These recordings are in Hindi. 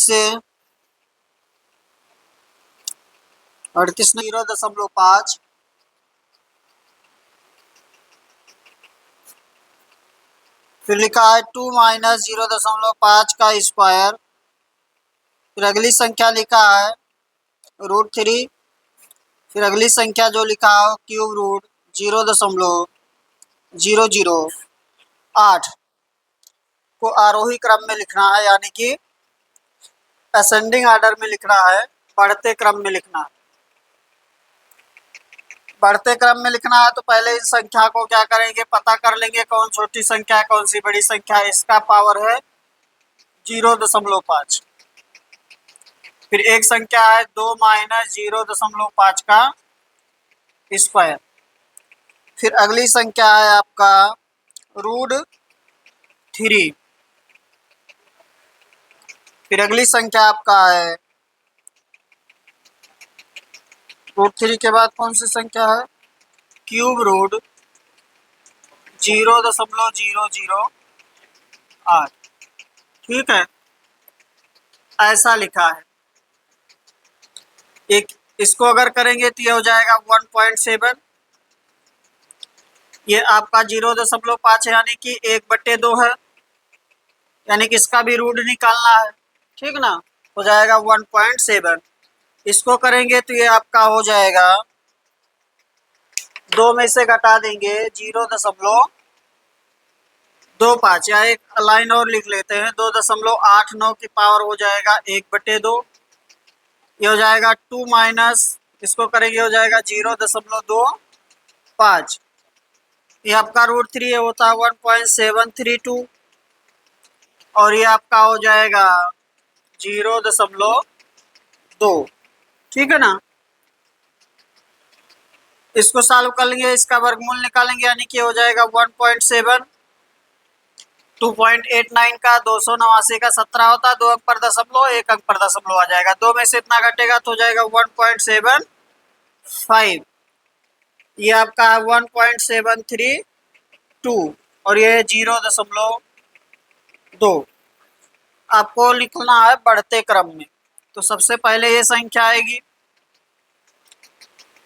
से 38 0.5 फिर लिखा है 2 माइनस 0.5 का स्क्वायर। फिर अगली संख्या लिखा है √3। फिर अगली संख्या जो लिखा है क्यूब रूट 0.008 को आरोही क्रम में लिखना है, यानी कि असेंडिंग ऑर्डर में लिखना है, बढ़ते क्रम में लिखना है। बढ़ते क्रम में लिखना है तो पहले इस संख्या को क्या करेंगे, पता कर लेंगे कौन छोटी संख्या है कौन सी बड़ी संख्या है। इसका पावर है 0.5। फिर एक संख्या है 2 माइनस 0.5 का स्क्वायर। फिर अगली संख्या है आपका √3। फिर अगली संख्या आपका है √3 के बाद कौन सी संख्या है, क्यूब रूट 0.008। ठीक है, ऐसा लिखा है। एक इसको अगर करेंगे तो ये हो जाएगा 1.7। ये आपका 0.5 है, यानी कि 1/2 है, यानी कि इसका भी रूट निकालना है। ठीक ना, हो जाएगा 1.7। इसको करेंगे तो ये आपका हो जाएगा 2 में से घटा देंगे 0.25, या एक लाइन और लिख लेते हैं 2.89 की पावर हो जाएगा 1/2। ये हो जाएगा 2 माइनस, इसको करेंगे हो जाएगा 0.25। ये आपका √3 है, होता है 1.732। और ये आपका हो जाएगा 0.2। ठीक है ना, इसको सॉल्व कर लेंगे, इसका वर्गमूल निकालेंगे, यानी कि हो जाएगा 1.7। 2.89 का 289 का 17 होता है, 2 अंक पर दशमलव, 1 अंक पर दशमलव आ जाएगा। 2 में से इतना घटेगा तो हो जाएगा 1.75। ये आपका है 1.732 और ये 0.2। आपको लिखना है बढ़ते क्रम में। तो सबसे पहले ये संख्या आएगी,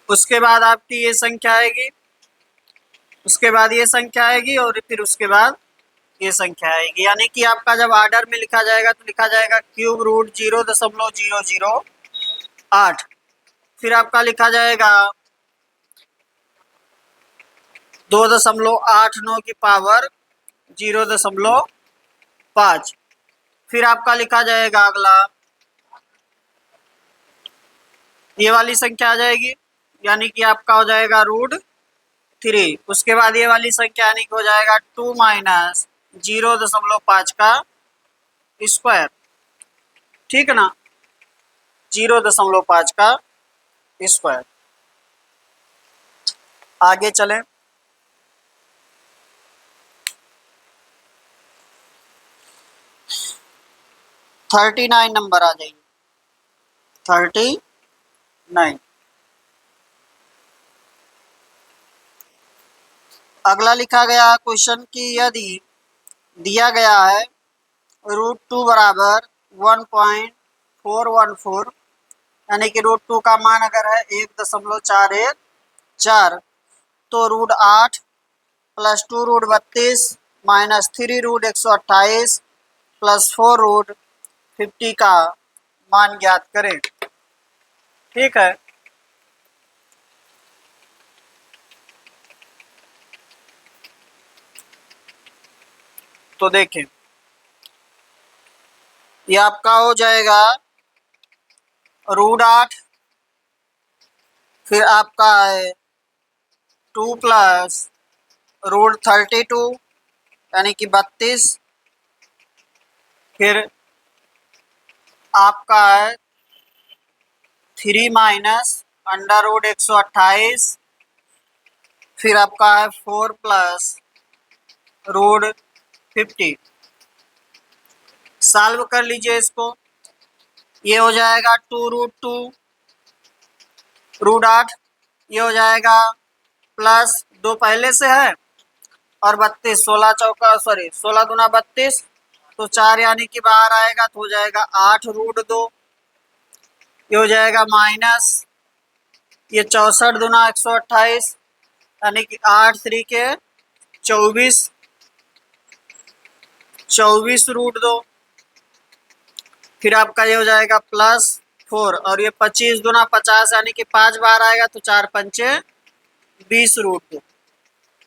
उसके बाद आपकी ये संख्या आएगी, उसके बाद ये संख्या आएगी और फिर उसके बाद ये संख्या आएगी। यानी कि आपका जब ऑर्डर में लिखा जाएगा तो लिखा जाएगा क्यूब रूट 0.008। फिर आपका लिखा जाएगा 2.89 की पावर 0.5। फिर आपका लिखा जाएगा अगला ये वाली संख्या आ जाएगी, यानी कि आपका हो जाएगा √3। उसके बाद ये वाली संख्या यानी कि हो जाएगा 2 माइनस 0.5 का स्क्वायर। ठीक है ना, 0.5 का स्क्वायर। आगे चलें, $39 नंबर आ जाइए, 39। अगला लिखा गया क्वेश्चन की यदि दिया गया है √2 बराबर 1.414, यानी कि √2 का मान अगर है 1.414, तो √8 प्लस 2 √32 माइनस 3 √128 प्लस 4 √50 का मान ज्ञात करें। ठीक है, तो देखें ये आपका हो जाएगा √8, फिर आपका है 2 प्लस √32 यानी कि 32, फिर आपका है 3 माइनस √128, फिर आपका है 4 प्लस √50। सॉल्व कर लीजिए इसको, ये हो जाएगा 2√2 √8, ये हो जाएगा प्लस 2 पहले से है और 32, 16 चौका 16 दूना 32 तो 4 यानी कि बाहर आएगा तो हो जाएगा 8 रूट 2, ये हो जाएगा माइनस ये 64 दूना 128 यानी कि 8 3 के 24, 24 रूट 2, फिर आपका ये हो जाएगा प्लस 4 और ये 25 दूना 50 यानी कि 5 बार आएगा तो 4 पंचे 20 रूट 2।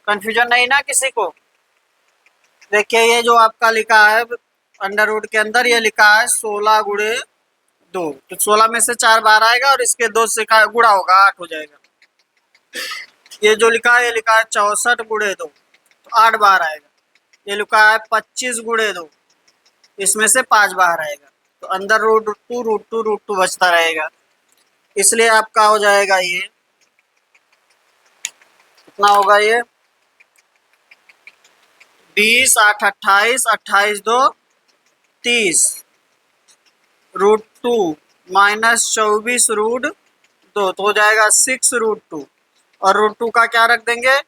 कंफ्यूजन नहीं ना किसी को? देखिए ये जो आपका लिखा है अंडर रूट के अंदर ये लिखा है 16 गुणे 2, तो 16 में से 4 बार आएगा और इसके 2 से गुणा होगा 8 हो जाएगा। ये जो लिखा है ये लिखा है 64 गुणे 2 तो 8 बार आएगा। ये लिखा है 25 गुणे 2, इसमें से 5 बाहर आएगा तो अंदर रूट टू बचता रहेगा। इसलिए आपका हो जाएगा ये कितना होगा, ये 20 8 28 28 2 30 रूट 2 माइनस 24 रूट 2 तो हो जाएगा 6 रूट 2 और रूट 2 का क्या रख देंगे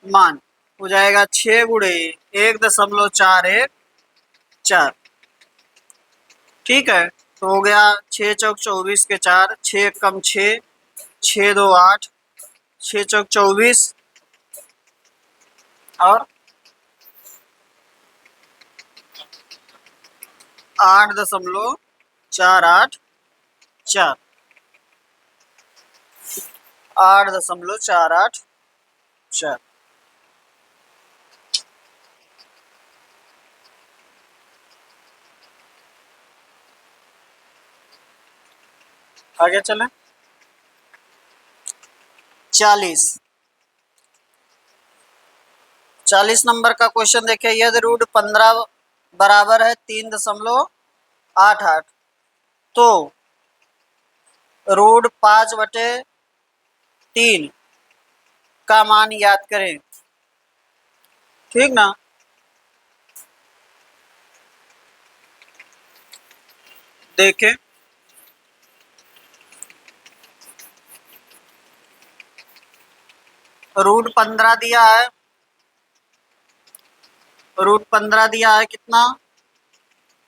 मान, हो जाएगा 6 गुणे 1.414। ठीक है, तो हो गया 6 चौक 24 के 4, 6 कम 6, 6 2 8, 6 चौक 24 और 8.484, 8.484। आगे चलें। 40 नंबर का क्वेश्चन देखिए, यदि रूट 15 बराबर है 3.88 तो रूट 5/3 का मान याद करें। ठीक ना, देखें रूट 15 दिया है, रूट 15 दिया है कितना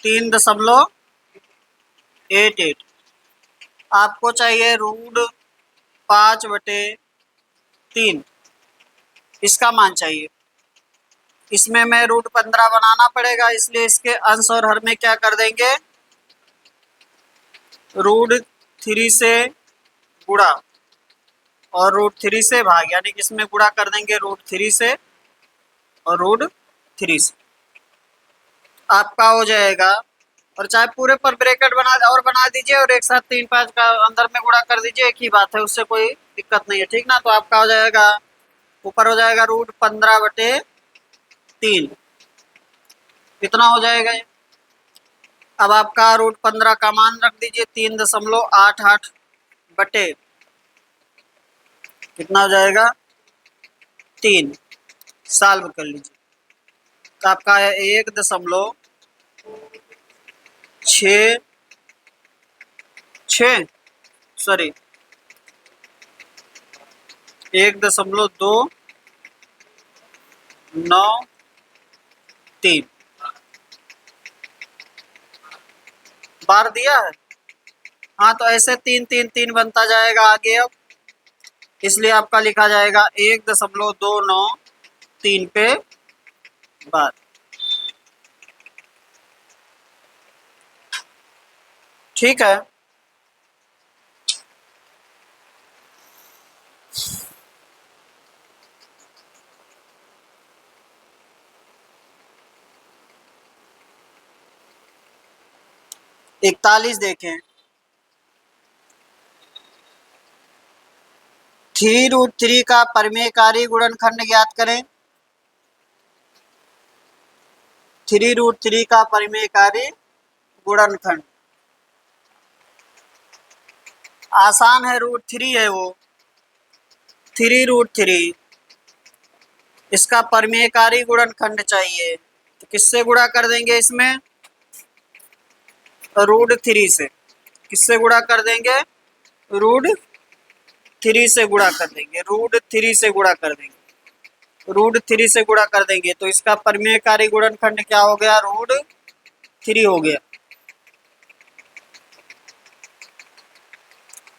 3.88, आपको चाहिए रूट 5/3 इसका मान चाहिए। इसमें मैं रूट 15 बनाना पड़ेगा, इसलिए इसके अंश और हर में क्या कर देंगे रूट 3 से गुणा और रूट 3 से भाग, यानी कि इसमें गुणा कर देंगे रूट 3 से और रूट 3 से, आपका हो जाएगा। और चाहे पूरे पर ब्रैकेट बना दीजिए और एक साथ 3 5 का अंदर में गुणा कर दीजिए, एक ही बात है, उससे कोई दिक्कत नहीं है। ठीक ना, तो आपका हो जाएगा ऊपर हो जाएगा रूट 15/3 कितना हो जाएगा ये। अब आपका रूट 15 का मान रख दीजिए 3.88 बटे कितना हो जाएगा 3, सॉल्व कर लीजिए तो आपका 1.293 बार दिया है। हाँ, तो ऐसे 3 3 3 बनता जाएगा आगे। अब इसलिए आपका लिखा जाएगा 1.293 पे बार। ठीक है, इकतालीस देखें, 3√3 का परिमेयकारी गुणनखंड ज्ञात करें। 3√3 का परिमेयकारी गुणनखंड आसान है, √3 है वो 3√3, इसका परिमेयकारी गुणनखंड चाहिए तो किससे गुणा कर देंगे इसमें √3 से। किससे गुणा कर देंगे √3 से गुणा कर देंगे, √3 से गुणा कर देंगे, √3 से गुणा कर देंगे तो इसका परिमेयकारी गुणनखंड क्या हो गया √3। 3 हो गया।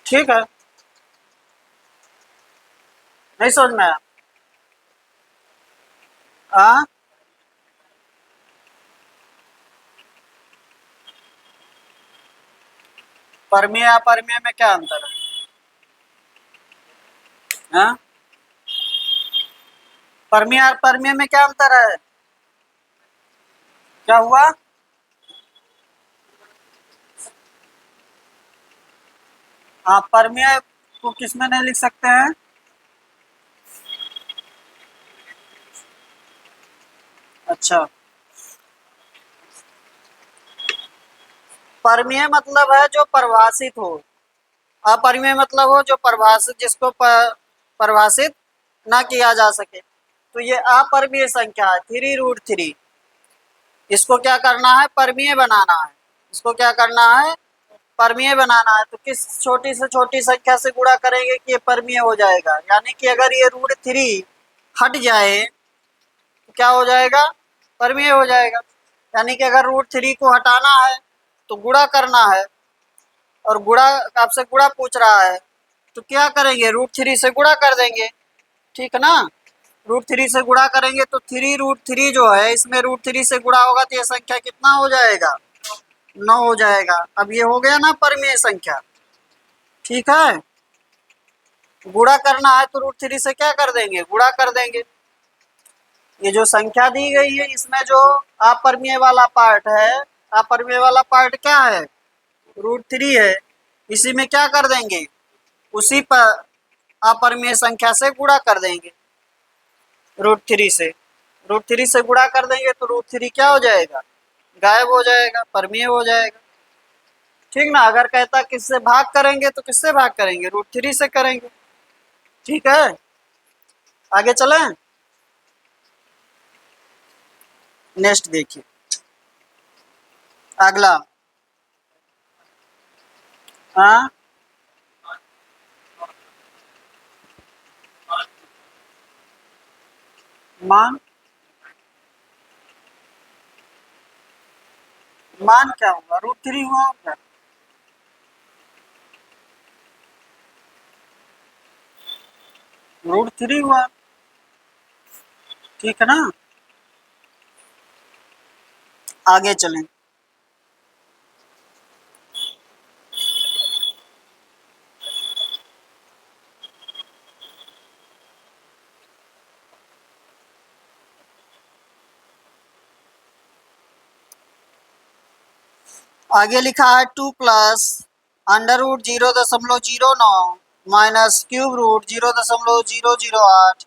ठीक है, नहीं समझ में आया? हाँ, परमीय अपरमीय में क्या अंतर है? हाँ, परमीय अपरमीय में क्या अंतर है? क्या हुआ? हाँ, परमीय को किस में नहीं लिख सकते हैं? अच्छा, परमीय मतलब है जो परिभाषित हो, अपरिमेय मतलब हो जो परिभाषित, जिसको परिभाषित ना किया जा सके। तो ये अपरिमेय संख्या है 3√3। इसको क्या करना है? परमीय बनाना है। इसको क्या करना है? परमीय बनाना है। तो किस छोटी से छोटी संख्या से गुणा करेंगे कि ये परमीय हो जाएगा? यानी कि अगर ये √3 हट जाए तो क्या हो जाएगा? परमीय हो जाएगा। यानी कि अगर √3 को हटाना है तो गुणा करना है, और गुणा, आपसे गुणा पूछ रहा है तो क्या करेंगे? √3 से गुणा कर देंगे, ठीक है ना? √3 से गुणा करेंगे तो 3√3 जो है, इसमें √3 से गुणा होगा तो ये संख्या कितना हो जाएगा? 9 हो जाएगा। अब ये हो गया ना परमेय संख्या, ठीक है? गुणा करना है तो √3 से क्या कर देंगे? गुणा कर देंगे। ये जो संख्या दी गई है इसमें जो अपरिमेय वाला पार्ट है, अपरिमेय वाला पार्ट क्या है? √3 है। इसी में क्या कर देंगे? उसी पर अपरिमेय संख्या से गुणा कर देंगे। √3 से, √3 से गुणा कर देंगे तो √3 क्या हो जाएगा? गायब हो जाएगा, परमीय हो जाएगा। ठीक ना? अगर कहता किससे भाग करेंगे तो किससे भाग करेंगे? √3 से करेंगे। ठीक है, आगे चलें। नेक्स्ट देखिए, अगला। हाँ, मान, मान क्या होगा? √3 हुआ और क्या? √3 हुआ, ठीक है ना? आगे चलें। आगे लिखा है 2 + √0.09 माइनस √0.008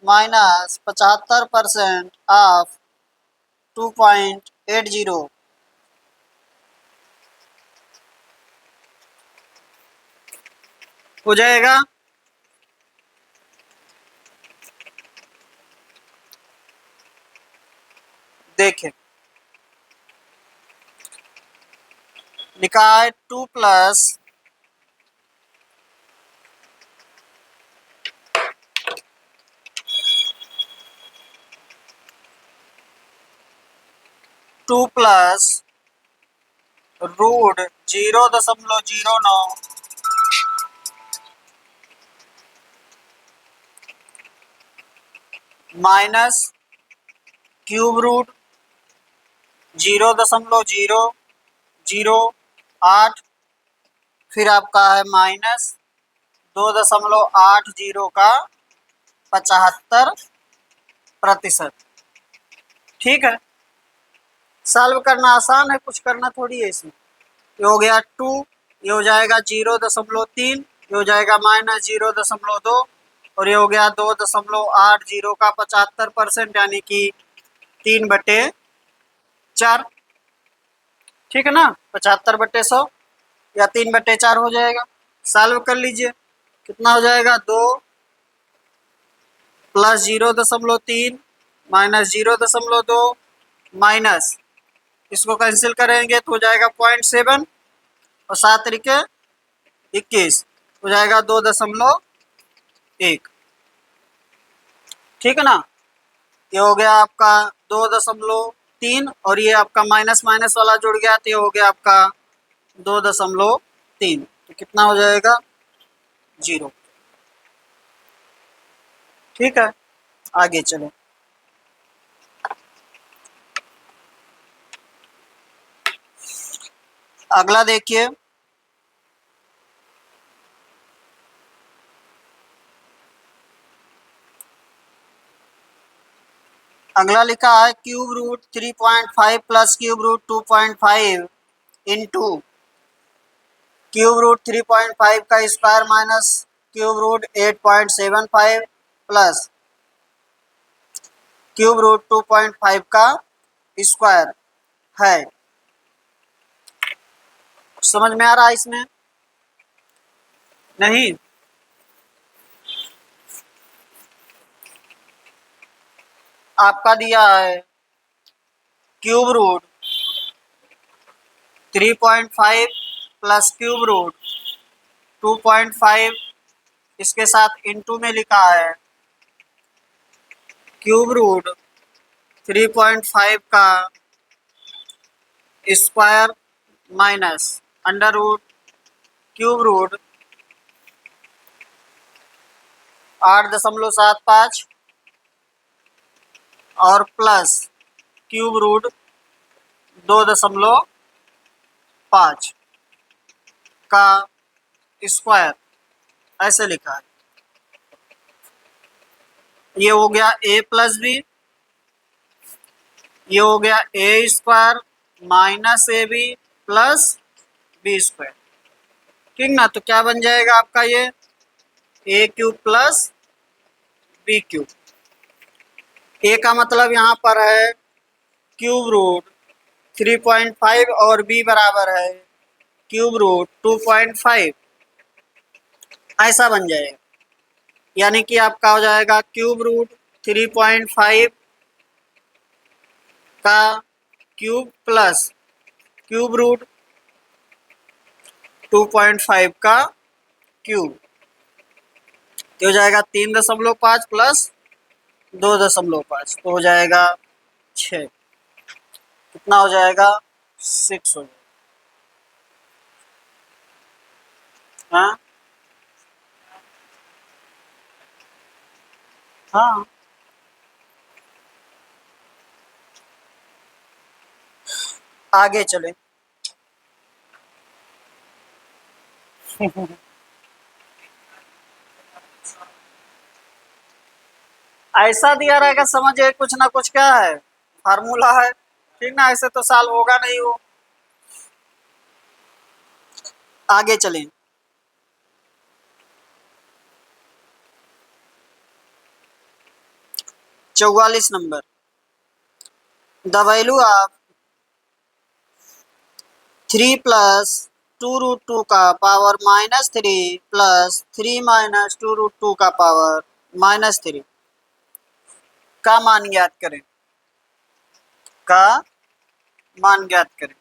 माइनस 75% ऑफ 2.80 हो जाएगा। देखें, लिखा है 2 + √0.09 माइनस √0.008, फिर आपका है माइनस 2.80 का 75%। ठीक है, सॉल्व करना आसान है, कुछ करना थोड़ी है इसमें। ये हो गया 2, ये हो जाएगा 0.3, ये हो जाएगा -0.2, और ये हो गया 2.80 का 75%, यानी कि 3/4। ठीक है ना? 75/100 या 3/4 हो जाएगा। सॉल्व कर लीजिए, कितना हो जाएगा? 2 + 0.3 माइनस 0.2 माइनस, इसको कैंसिल करेंगे तो हो जाएगा 0.7, और 7 तरीके 21, हो जाएगा 2.1। ठीक है ना? ये हो गया आपका 2.1 3 और ये आपका माइनस माइनस वाला जुड़ गया तो ये हो गया आपका 2.3। तो कितना हो जाएगा 0। ठीक है, आगे चलो। अगला देखिए, अगला लिखा है cube root 3.5 plus cube root 2.5 into cube root 3.5 का square minus cube root 8.75 plus cube root 2.5 का स्क्वायर है। समझ में आ रहा है इसमें? नहीं? आपका दिया है cube root 3.5 plus cube root 2.5, इसके साथ इनटू में लिखा है क्यूब रूट 3.5 का square minus under root cube root 8.75 और प्लस क्यूब रूट 2.5 का स्क्वायर, ऐसे लिखा है। ये हो गया a प्लस बी, ये हो गया A square minus A B plus B square. ठीक ना? तो क्या बन जाएगा आपका ये A cube plus B cube. A का मतलब यहाँ पर है क्यूब रूट 3.5 और बी बराबर है क्यूब रूट 2.5, ऐसा बन जाएगा। यानी कि आपका हो जाएगा क्यूब रूट 3.5 का क्यूब प्लस क्यूब रूट 2.5 का क्यूब, तो हो जाएगा 3.5 प्लस 2.5, तो हो जाएगा 6। कितना हो जाएगा 6 हो जाएगा। हाँ हाँ, आगे चले। ऐसा दिया रहेगा, समझिए कुछ ना कुछ क्या है, फार्मूला है। ठीक ना? ऐसे तो साल होगा नहीं वो। आगे चलें। 44 number, the value of 3 plus 2√2 का पावर -3 प्लस 3 माइनस 2√2 का पावर -3 का मान ज्ञात करें। का मान ज्ञात करें।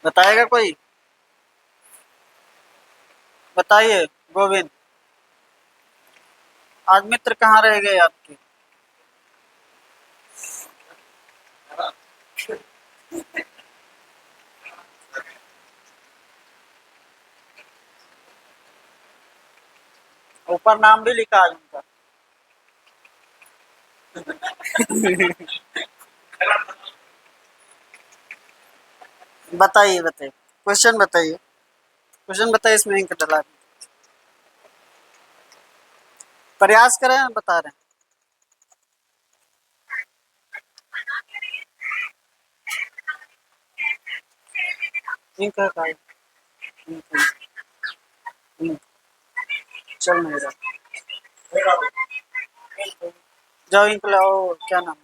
बताएगा कोई? बताइए गोविंद। आज मित्र कहाँ रह गए आपके? ऊपर नाम भी लिखा है उनका। बताइए बताइए, क्वेश्चन बताइए, क्वेश्चन बताइए, इसमें इंक डला। प्रयास करें, बता रहे हैं। इंक है का? इंक, इंक चल नहीं रहा। जाओ इंक लाओ, क्या नाम है?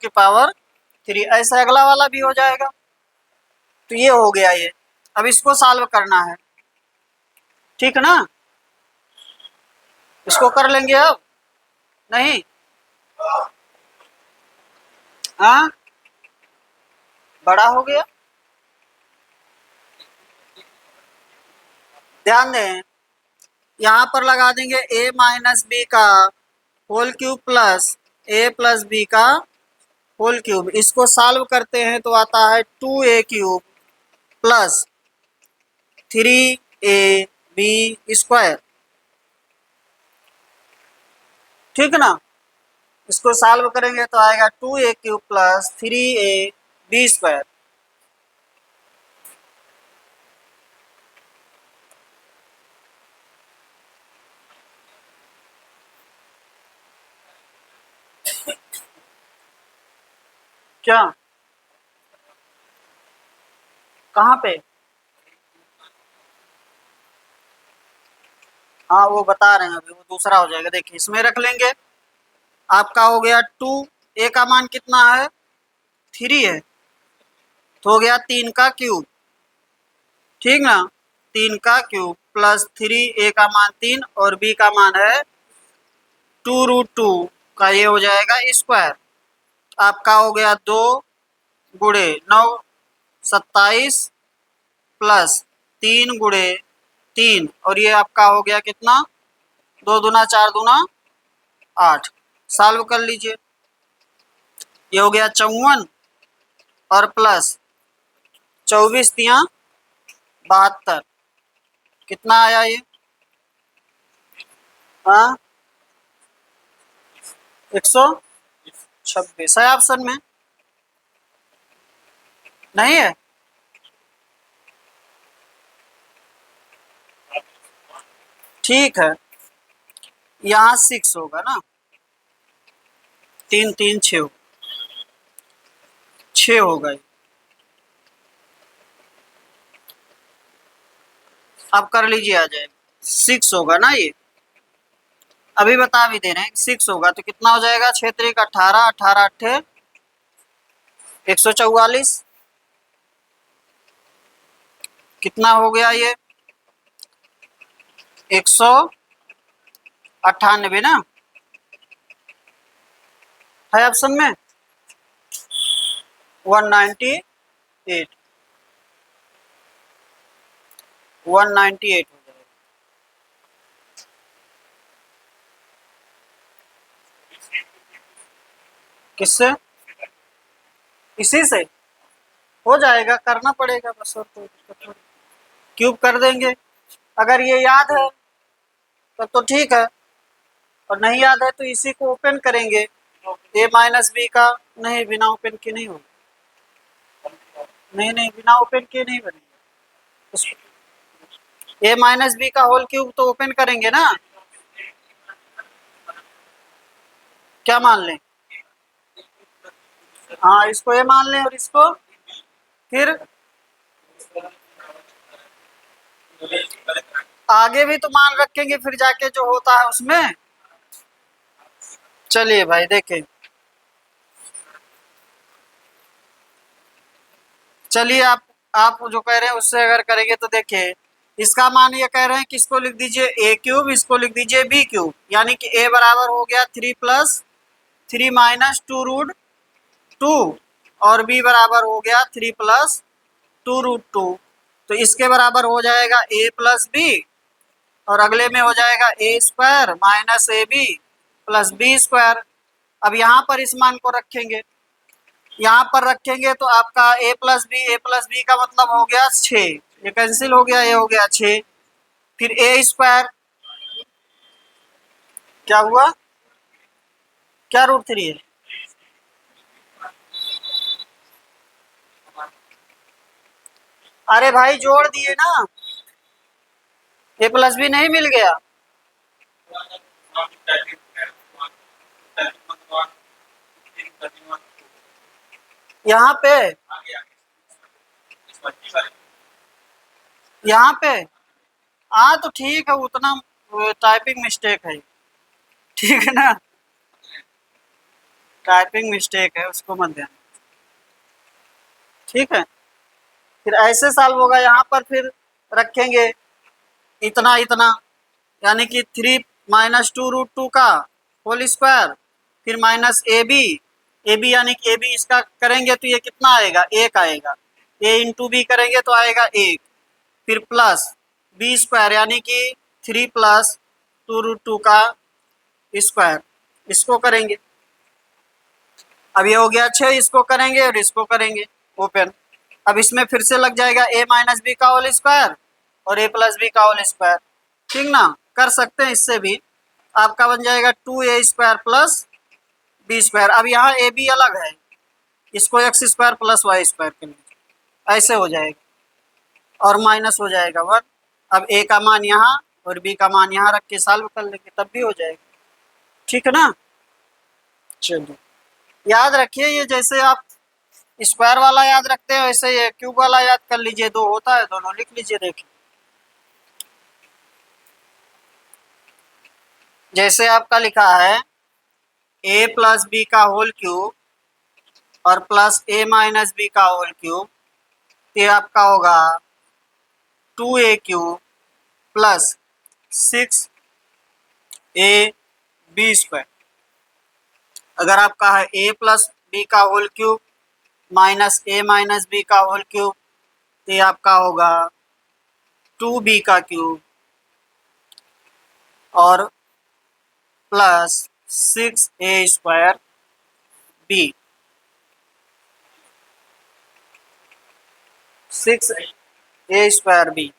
की पावर 3। ऐसा अगला वाला भी हो जाएगा। तो ये हो गया ये। अब इसको सॉल्व करना है, ठीक ना? इसको कर लेंगे अब, नहीं? हाँ, बड़ा हो गया। ध्यान दें, यहाँ पर लगा देंगे a माइनस बी का whole cube plus a plus B का होल क्यूब। इसको सॉल्व करते हैं तो आता है 2a cube plus 3ab square, ठीक ना? इसको सॉल्व करेंगे तो आएगा 2a cube plus 3ab square. क्या? कहाँ पे? हाँ, वो बता रहे हैं अभी, वो दूसरा हो जाएगा। देखिए, इसमें रख लेंगे। आपका हो गया 2, ए का मान कितना है? 3 है, तो हो गया 3 का क्यूब, ठीक ना? 3 का क्यूब प्लस 3, ए का मान 3 और बी का मान है 2√2 का, ये हो जाएगा स्क्वायर। आपका हो गया 2 गुणे 9 27 प्लस 3 गुणे 3, और ये आपका हो गया कितना? 2 दूना 4 दूना 8। सॉल्व कर लीजिए। ये हो गया 54 और प्लस 24 तिया 72। कितना आया ये? हाँ, 126 है ऑप्शन में, नहीं है? ठीक है, यहाँ 6 होगा ना, 3 3 6 6 होगा ये। अब कर लीजिए, आ जाएगा 6 होगा ना ये। अभी बता भी दे रहे हैं 6 होगा, तो कितना हो जाएगा? 6 3 18, 18 8 144। कितना हो गया ये? 198 ना, है ऑप्शन में 198, 198 हो जाएगा। किससे? इसी से हो जाएगा, करना पड़ेगा बस, और कोई दिक्कत नहीं। क्यूब कर देंगे। अगर ये याद है तब तो ठीक है, और नहीं याद है तो इसी को ओपन करेंगे। ए माइनस बी का, नहीं बिना ओपन किए नहीं होगा। नहीं नहीं, बिना ओपन किए नहीं बनेगा। ए माइनस बी का होल क्यूब तो ओपन करेंगे ना। क्या मान लें? हाँ, इसको ए मान लें और इसको फिर आगे भी तो मान रखेंगे, फिर जाके जो होता है उसमें। चलिए भाई देखें, चलिए आप जो कह रहे हैं उससे अगर करेंगे तो देखिए, इसका मान ये कह रहे हैं कि इसको लिख दीजिए ए क्यूब, इसको लिख दीजिए बी क्यूब, यानी कि ए बराबर हो गया 3 प्लस 3 माइनस 2√2, और बी बराबर हो गया 3 प्लस 2√2। तो इसके बराबर हो जाएगा ए प्लस बी, और अगले में हो जाएगा A square minus A B plus B square. अब यहाँ पर इस मान को रखेंगे, यहाँ पर रखेंगे तो आपका ए प्लस बी का मतलब हो गया 6, ये कैंसिल हो गया, ये हो गया 6। फिर ए स्क्वायर, क्या हुआ? क्या √3 है? अरे भाई जोड़ दिए ना, ए प्लस बी नहीं मिल गया। यहाँ पे, यहाँ पे, हाँ तो ठीक है, उतना टाइपिंग मिस्टेक है, ठीक है ना? टाइपिंग मिस्टेक है, उसको मत ध्यान। ठीक है, फिर ऐसे सॉल्व होगा। यहाँ पर फिर रखेंगे इतना इतना, यानी कि 3 - 2√2 का होल स्क्वायर, फिर माइनस ए बी यानी कि ए बी इसका करेंगे तो ये कितना आएगा, 1 आएगा। ए इंटू बी करेंगे तो आएगा 1, फिर प्लस बी स्क्वायर यानी कि 3 + 2√2 का स्क्वायर, इसको करेंगे। अब ये हो गया 6, इसको करेंगे और इसको करेंगे ओपन। अब इसमें फिर से लग जाएगा a - b का होल स्क्वायर और a + b का होल स्क्वायर। ठीक ना, कर सकते हैं इससे भी। आपका बन जाएगा 2a² + b²। अब यहाँ ए बी अलग है, इसको x² + y² कर लीजिए, ऐसे हो जाएगा और माइनस हो जाएगा 1। अब a का मान यहाँ और b का मान यहाँ रख के सॉल्व कर लेंगे, तब भी हो जाएगा। ठीक है ना, चलिए याद रखिए, ये जैसे आप स्क्वायर वाला याद रखते हैं वैसे ये क्यूब वाला याद कर लीजिए, 2 होता है, दोनों लिख लीजिए। देखिए जैसे आपका लिखा है a + b का होल क्यूब और प्लस a - b का होल क्यूब, ये आपका होगा 2a³ + 6ab²। अगर आपका है a + b का whole cube minus a - b का होल क्यूब, तो ये आपका होगा 2b का क्यूब और प्लस 6a²b, 6a²b।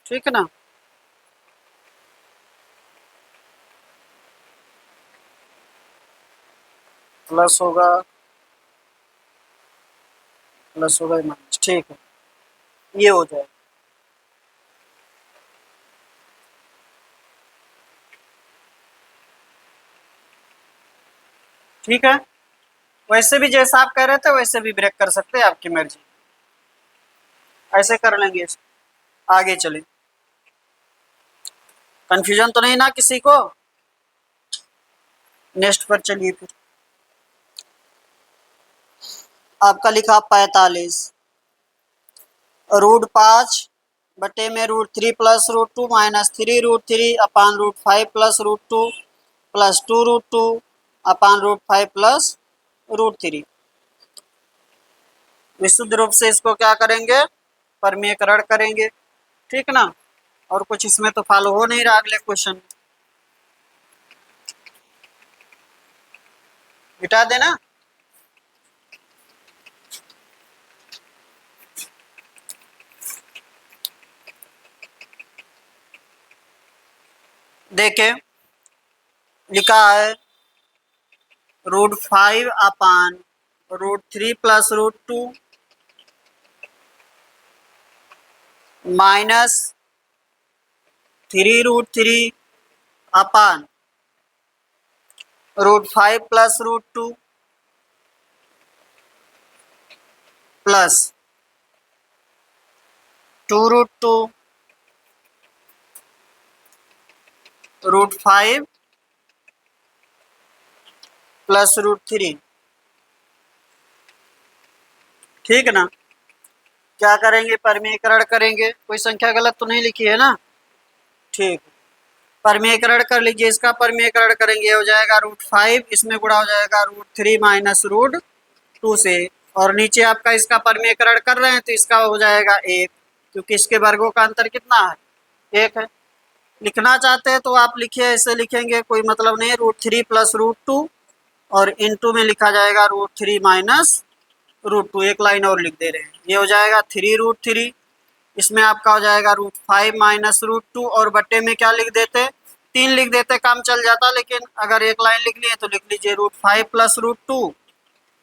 ठीक है ना, प्लस होगा माइनस। ठीक है, ये हो जाएगा। ठीक है, वैसे भी जैसा आप कह रहे थे वैसे भी ब्रेक कर सकते हैं, आपकी मर्जी। ऐसे कर लेंगे, आगे चले। कंफ्यूजन तो नहीं ना किसी को? नेक्स्ट पर चलिए। फिर आपका लिखा 45 √5 बटे में √3 + √2 - 3√3 अपान √5 + √2 + 2√2 अपान √5 + √3। विशुद्ध रूप से इसको क्या करेंगे, परमीकरण करेंगे। ठीक ना, और कुछ इसमें तो फॉलो हो नहीं रहा अगले क्वेश्चन। मिटा देना। देखें लिखा है √5 अपान √3 + √2 माइनस 3√3 अपान √5 + √2 प्लस 2√2 √5 + √3। ठीक ना, क्या करेंगे, परमीकरण करेंगे। कोई संख्या गलत तो नहीं लिखी है ना? ठीक, परमीकरण कर लीजिए। इसका परमीकरण करेंगे, हो जाएगा √5, इसमें गुणा हो जाएगा √3 - √2 से, और नीचे आपका इसका परमीकरण कर रहे हैं तो इसका हो जाएगा 1, क्योंकि इसके वर्गों का अंतर कितना है, 1 है। लिखना चाहते हैं तो आप लिखिए, ऐसे लिखेंगे कोई मतलब नहीं है। √3 + √2 और इंटू में लिखा जाएगा √3 - √2, एक लाइन और लिख दे रहे हैं। ये हो जाएगा 3√3, इसमें आपका हो जाएगा √5 - √2 और बट्टे में क्या लिख देते, 3 लिख देते, काम चल जाता। लेकिन अगर एक लाइन लिख लिए तो लिख लीजिए √5 + √2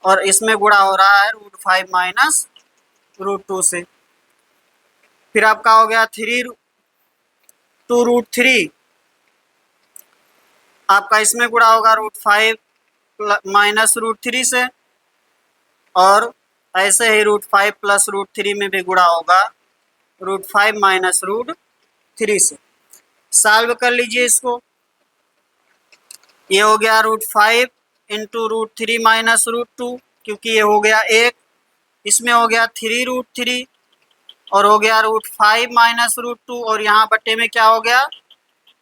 और इसमें गुणा हो रहा है √5 - √2 से। फिर आपका हो गया 2√3, आपका इसमें गुणा होगा √5 - √3 से, और ऐसे ही √5 + √3 में भी गुणा होगा √5 - √3 से। सॉल्व कर लीजिए इसको। ये हो गया √5 इंटू √3 माइनस √2, क्योंकि ये हो गया 1, इसमें हो गया 3√3 और हो गया √5 माइनस √2 और यहाँ बट्टे में क्या हो गया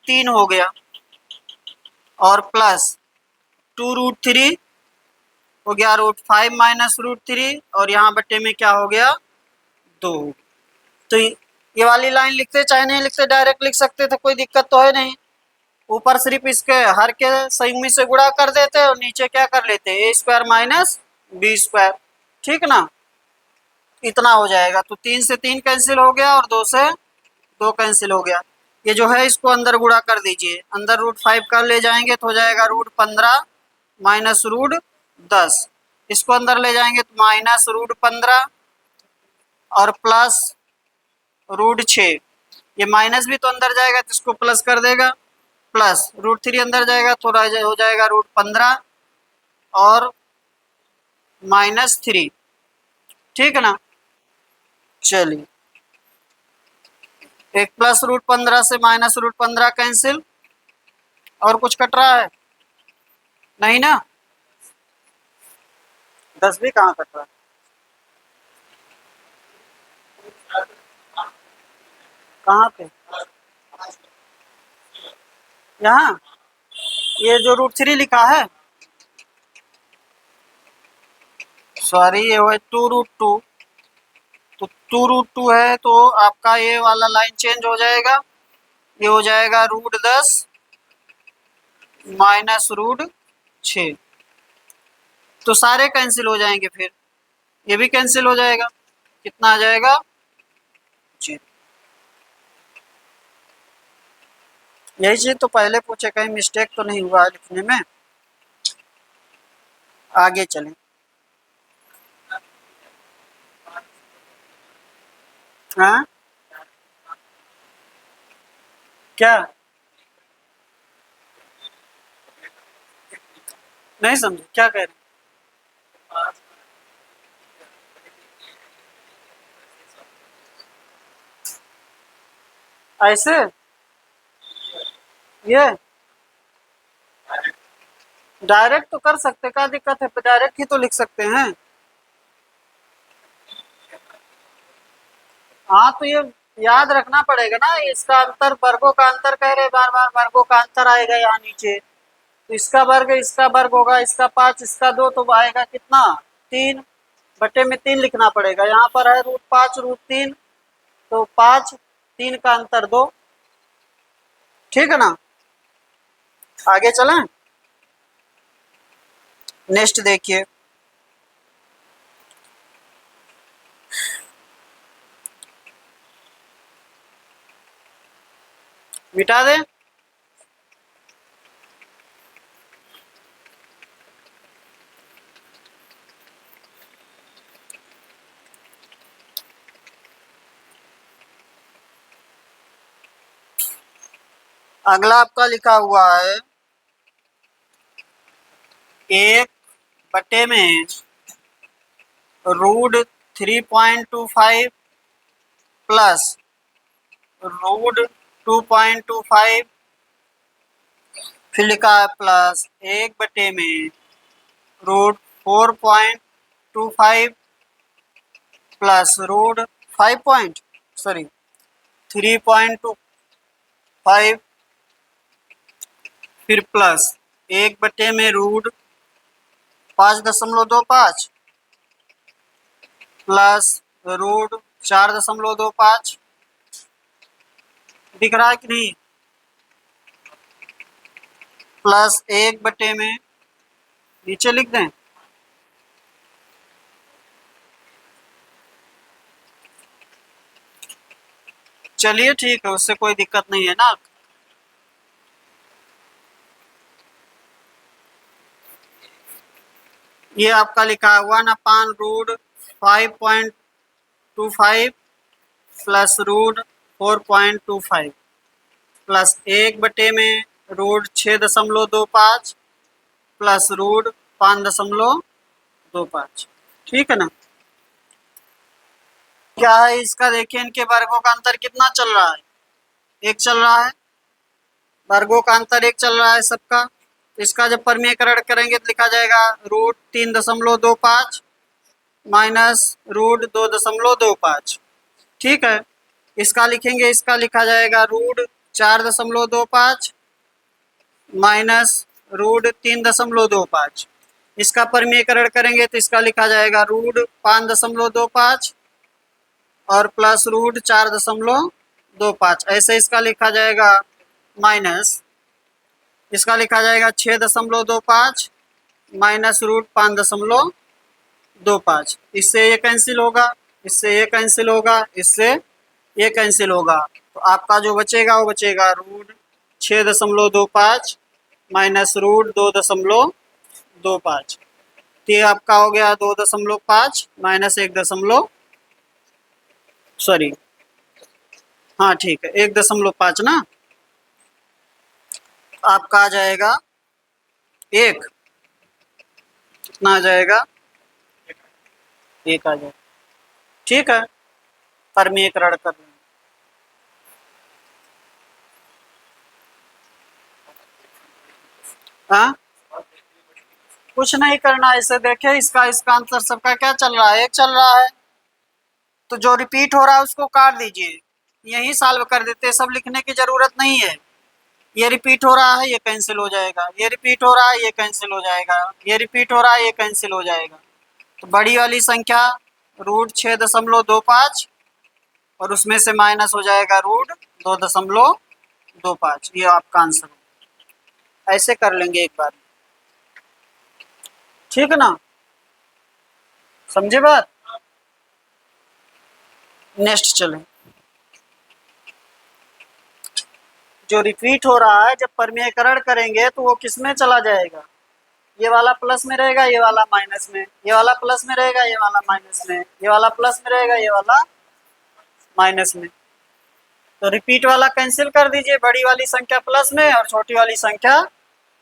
3 हो गया और प्लस 2√3 हो गया √5 माइनस √3 और यहाँ बट्टे में क्या हो गया 2। तो ये वाली लाइन लिखते चाहे नहीं लिखते डायरेक्ट लिख सकते थे, कोई दिक्कत तो है नहीं। ऊपर सिर्फ इसके हर के संयुग्मी से गुणा कर देते और नीचे क्या कर लेते a² माइनस b², ठीक ना, इतना हो जाएगा। तो 3 से 3 कैंसिल हो गया और 2 से 2 कैंसिल हो गया। ये जो है इसको अंदर गुणा कर दीजिए, अंदर √5 कर ले जाएंगे तो हो जाएगा √15 माइनस √10, इसको अंदर ले जाएंगे तो माइनस √15 और प्लस √6, ये माइनस भी तो अंदर जाएगा तो इसको प्लस कर देगा, प्लस √3 अंदर जाएगा तो हो जाएगा √15 और -3, ठीक है ना। चलिए, एक प्लस √15 से माइनस √15 कैंसिल, और कुछ कट रहा है नहीं ना, 10 भी कहाँ कट रहा है, कहाँ पे, यहाँ ये जो √3 लिखा है, सॉरी ये है 2√2, तो 2√2 है तो आपका ये वाला लाइन चेंज हो जाएगा, ये हो जाएगा √10 माइनस √6, तो सारे कैंसिल हो जाएंगे, फिर ये भी कैंसिल हो जाएगा, कितना आ जाएगा जी। यही चीज तो पहले पूछे, कहीं मिस्टेक तो नहीं हुआ है लिखने में। आगे चलें, हाँ क्या, नहीं समझे क्या कह रहे हैं, ऐसे ये डायरेक्ट तो कर सकते, क्या दिक्कत है, डायरेक्ट ही तो लिख सकते हैं। हाँ तो ये याद रखना पड़ेगा ना, इसका अंतर वर्गों का अंतर कह रहे बार बार, वर्गों का अंतर आएगा यहाँ नीचे, तो इसका वर्ग होगा, इसका 5 इसका 2, तो आएगा कितना 3 बटे में 3 लिखना पड़ेगा, यहाँ पर है √5 √3, तो 5 3 का अंतर 2, ठीक है ना। आगे चलें, नेक्स्ट देखिए, मिटा दें, अगला आपका लिखा हुआ है 1 बटे में √3.25 प्लस √2.25, फिर लिखा है प्लस 1 बटे में √4.25 प्लस √3.25, फिर प्लस 1 बटे में √5.25 प्लस √4.25, दिख रहा है कि नहीं, प्लस 1 बटे में, नीचे लिख दें, चलिए ठीक है, उससे कोई दिक्कत नहीं है ना। ये आपका लिखा है 1/√5.25 प्लस √4.25 प्लस 1 बटे में √6.25 प्लस √5.25, ठीक है ना। क्या है इसका, देखिए इनके वर्गों का अंतर कितना चल रहा है, 1 चल रहा है, वर्गों का अंतर 1 चल रहा है सबका, इसका जब परमीकरण करेंगे तो लिखा जाएगा √3.25 माइनस √2.25। ठीक है, इसका लिखेंगे, इसका लिखा जाएगा √4.25 माइनस √3.25। इसका परमीकरण करेंगे तो इसका लिखा जाएगा √5.25 और प्लस √4.25। ऐसे इसका लिखा जाएगा माइनस, इसका लिखा जाएगा 6.25 माइनस √5.25। इससे ये कैंसिल होगा, इससे ये कैंसिल होगा, इससे ये कैंसिल होगा, तो आपका जो बचेगा वो बचेगा √6.25 माइनस √2.25। तो ये आपका हो गया 2.5 माइनस 1.5 ना, आपका आ जाएगा 1, कितना आ जाएगा, 1 आ जाएगा। ठीक है, परमीकरण कर लेंगे। हाँ, कुछ नहीं करना, इसे देखे, इसका आंसर सबका क्या चल रहा है, 1 चल रहा है, तो जो रिपीट हो रहा है उसको काट दीजिए, यही सॉल्व कर देते, सब लिखने की जरूरत नहीं है। ये रिपीट हो रहा है, ये कैंसिल हो जाएगा, ये रिपीट हो रहा है, ये कैंसिल हो जाएगा, ये रिपीट हो रहा है, ये कैंसिल हो जाएगा। तो बड़ी वाली संख्या √6.25 और उसमें से माइनस हो जाएगा √2.25। ये आपका आंसर है। ऐसे कर लेंगे एक बार, ठीक है ना, समझे बात। नेक्स्ट चलें, जो रिपीट हो रहा है जब परमीकरण करेंगे तो वो किस में चला जाएगा, ये वाला प्लस में रहेगा, ये वाला माइनस में, ये वाला प्लस में रहेगा, ये वाला माइनस में, ये वाला प्लस में रहेगा, ये वाला माइनस में। तो रिपीट वाला कैंसिल कर दीजिए, बड़ी वाली संख्या प्लस में और छोटी वाली संख्या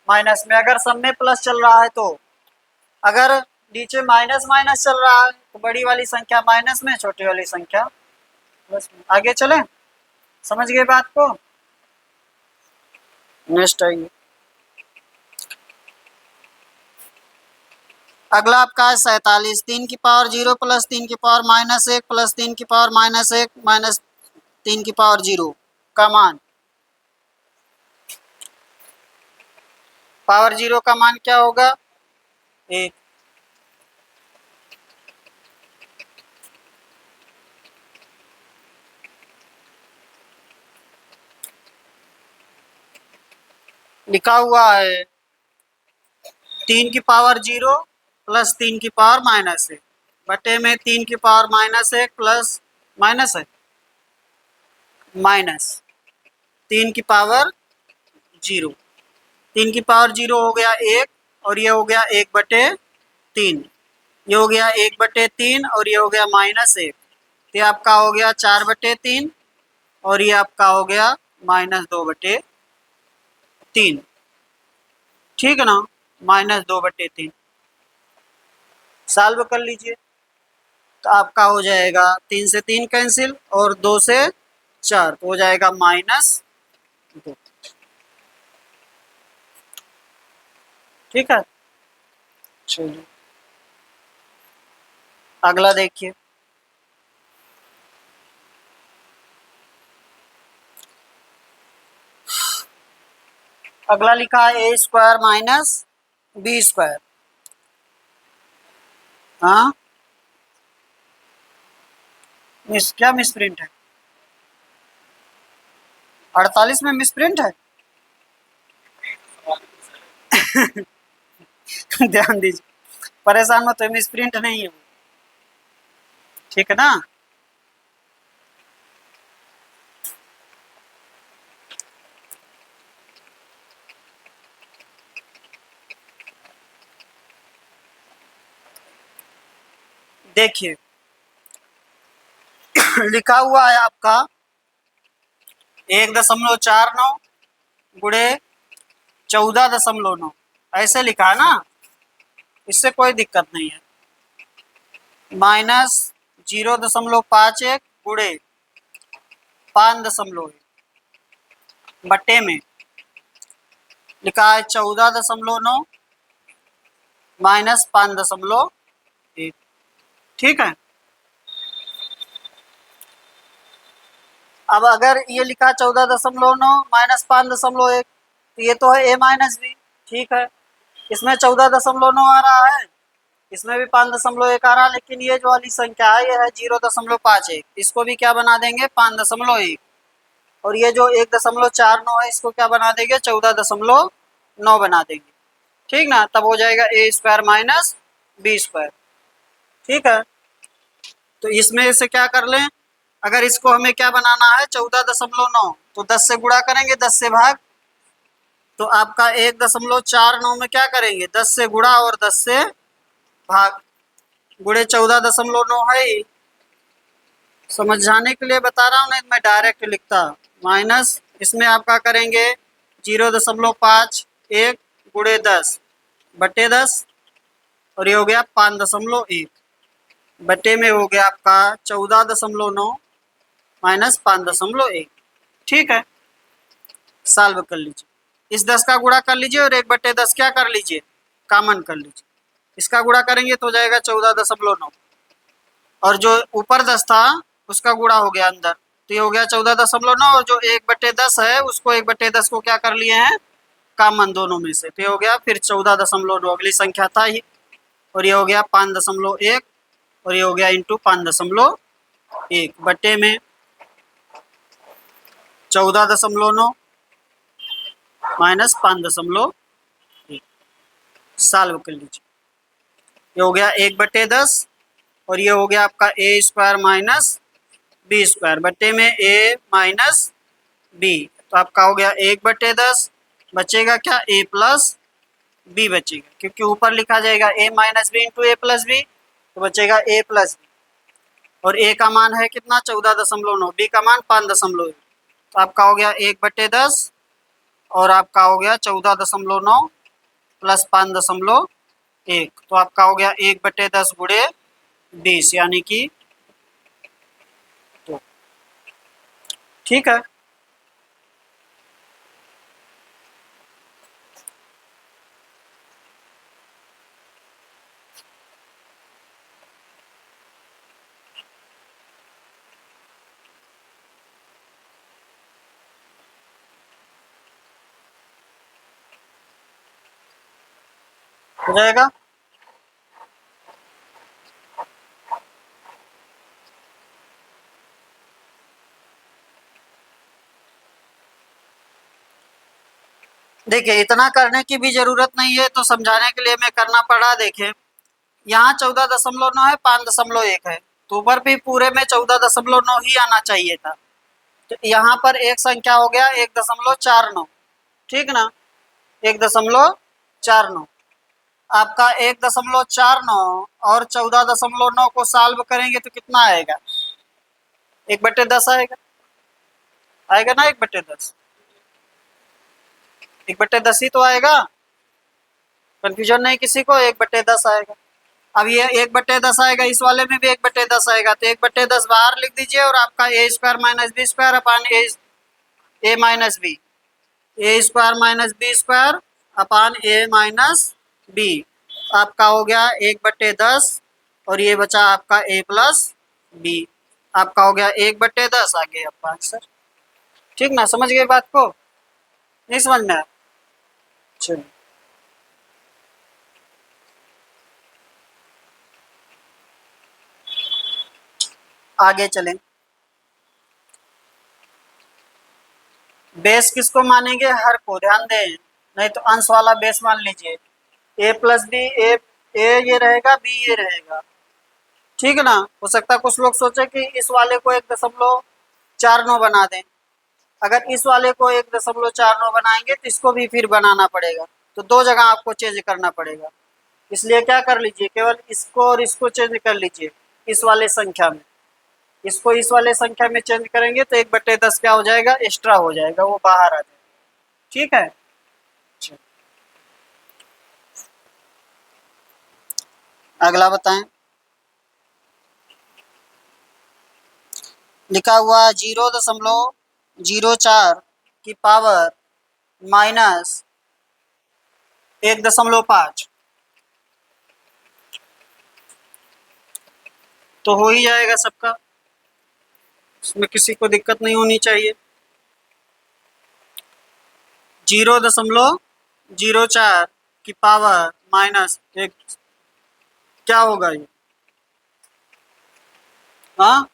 माइनस में। अगर सब में प्लस चल रहा है तो, अगर नीचे माइनस माइनस चल रहा है तो बड़ी वाली संख्या माइनस में, छोटी वाली संख्या प्लस में। आगे चलें, समझ गए बात को। नेक्स्ट आइए, अगला आपका है 47, 3 की पावर 0 प्लस 3 की पावर -1 प्लस 3 की पावर -1 माइनस 3 की पावर 0 का मान। पावर 0 का मान क्या होगा, 1। लिखा हुआ है 3 की पावर 0 प्लस 3 की पावर -1 बटे में 3 की पावर -1 प्लस माइनस है माइनस 3 की पावर 0। 3 की पावर 0 हो गया 1 और ये हो गया 1/3, ये हो गया 1/3 और ये हो गया -1। ये आपका हो गया 4/3 और ये आपका हो गया -2/3। ठीक है ना, -2/3 सॉल्व कर लीजिए, तो आपका हो जाएगा 3 से 3 कैंसिल और 2 से 4, तो हो जाएगा -2। ठीक है, चलिए अगला देखिए, अगला लिखा है a² माइनस b²। हाँ, क्या मिसप्रिंट है, 48 में मिसप्रिंट है। ध्यान दीजिए, परेशान मत हो, मिसप्रिंट नहीं है, ठीक है ना। देखिए लिखा हुआ है आपका 1.49 गुणे 14.9, ऐसे लिखा है ना, इससे कोई दिक्कत नहीं है। -0.51 गुणे 5.1 बटे में लिखा है 14.9 माइनस 5.1। ठीक है। अब अगर ये लिखा 14.9 माइनस 5.1, तो ये तो है a माइनस बी। ठीक है, इसमें 14.9 आ रहा है, इसमें भी 5.1 आ रहा है, लेकिन ये जो वाली संख्या है ये है 0.51। इसको भी क्या बना देंगे 5.1, और ये जो 1.49 है इसको क्या बना देंगे 14.9 बना देंगे। ठीक ना, तब हो जाएगा A square minus B square. ठीक है, तो इसमें से क्या कर लें, अगर इसको हमें क्या बनाना है 14.9, तो 10 से गुणा करेंगे, 10 से भाग, तो आपका 1.49 में क्या करेंगे 10 से गुणा और 10 से भाग, गुणे 14.9 है ही। समझाने के लिए बता रहा हूँ, नहीं मैं डायरेक्ट लिखता। माइनस इसमें आपका करेंगे 0.51 गुणे 10 बटे 10, और ये हो गया 5.1 बटे में हो गया आपका 14.9 माइनस 5.1। ठीक है, सॉल्व कर लीजिए, इस 10 का गुणा कर लीजिए और 1/10 क्या कर लीजिए कॉमन कर लीजिए। इसका गुणा करेंगे तो हो जाएगा 14.9, और जो ऊपर 10 था उसका गुणा हो गया अंदर, तो ये हो गया 14.9, और जो 1/10 है उसको 1/10 को क्या कर लिए हैं कॉमन दोनों में से, तो ये हो गया फिर 14.9, अगली संख्या था ही, और ये हो गया 5.1, और ये हो गया इंटू 5.1 बटे में 14.9 माइनस 5.1। सॉल्व कर लीजिए, ये हो गया 1/10, और ये हो गया आपका A square minus B square बटे में ए माइनस बी, तो आपका हो गया 1/10, बचेगा क्या ए प्लस बी बचेगा, क्योंकि ऊपर लिखा जाएगा ए माइनस बी इंटू ए प्लस बी, तो बचेगा ए प्लस बी, और ए का मान है कितना 14.9, बी का मान 5.1, तो आपका हो गया 1/10, और आपका हो गया 14.9 प्लस 5.1, तो आपका हो गया 1/10 गुणे 20 यानी कि 2। ठीक है, हो जाएगा। देखिए इतना करने की भी जरूरत नहीं है, तो समझाने के लिए मैं करना पड़ा। देखें यहाँ 14.9 है, 5.1 है, तो ऊपर भी पूरे में 14.9 ही आना चाहिए था, तो यहाँ पर एक संख्या हो गया 1.49। ठीक ना, 1.49, आपका 1.49 और 14.9 को सॉल्व करेंगे तो कितना आएगा 1/10 आएगा, आएगा ना 1/10, 1/10 ही तो आएगा, कंफ्यूजन नहीं किसी को, 1/10 आएगा। अब ये 1/10 आएगा, इस वाले में भी 1/10 आएगा, तो 1/10 बाहर लिख दीजिए, और आपका A square minus B square upon A minus B, A square minus B square upon A minus B, आपका हो गया 1/10, और ये बचा आपका ए प्लस बी, आपका हो गया 1/10 आ गया आपका आंसर। ठीक ना, समझ गए बात को, नहीं समझ में आया? चलिए आगे चलें। बेस किसको मानेंगे, हर को, ध्यान दें, नहीं तो अंश वाला बेस मान लीजिए, ए प्लस बी, ए ये रहेगा, बी ये रहेगा। ठीक है ना, हो सकता है कुछ लोग सोचे कि इस वाले को 1.49 बना दें, अगर इस वाले को 1.49 बनाएंगे तो इसको भी फिर बनाना पड़ेगा, तो दो जगह आपको चेंज करना पड़ेगा, इसलिए क्या कर लीजिए केवल इसको और इसको चेंज कर लीजिए इस वाले संख्या में, इसको इस वाले संख्या में चेंज करेंगे तो 1/10 क्या हो जाएगा एक्स्ट्रा हो जाएगा, वो बाहर आ जाएगा। ठीक है, अगला बताएं। लिखा हुआ 0.04 की पावर माइनस 1.5 तो हो ही जाएगा सबका, इसमें किसी को दिक्कत नहीं होनी चाहिए। 0.04 की पावर माइनस एक, क्या होगा ये? हाँ,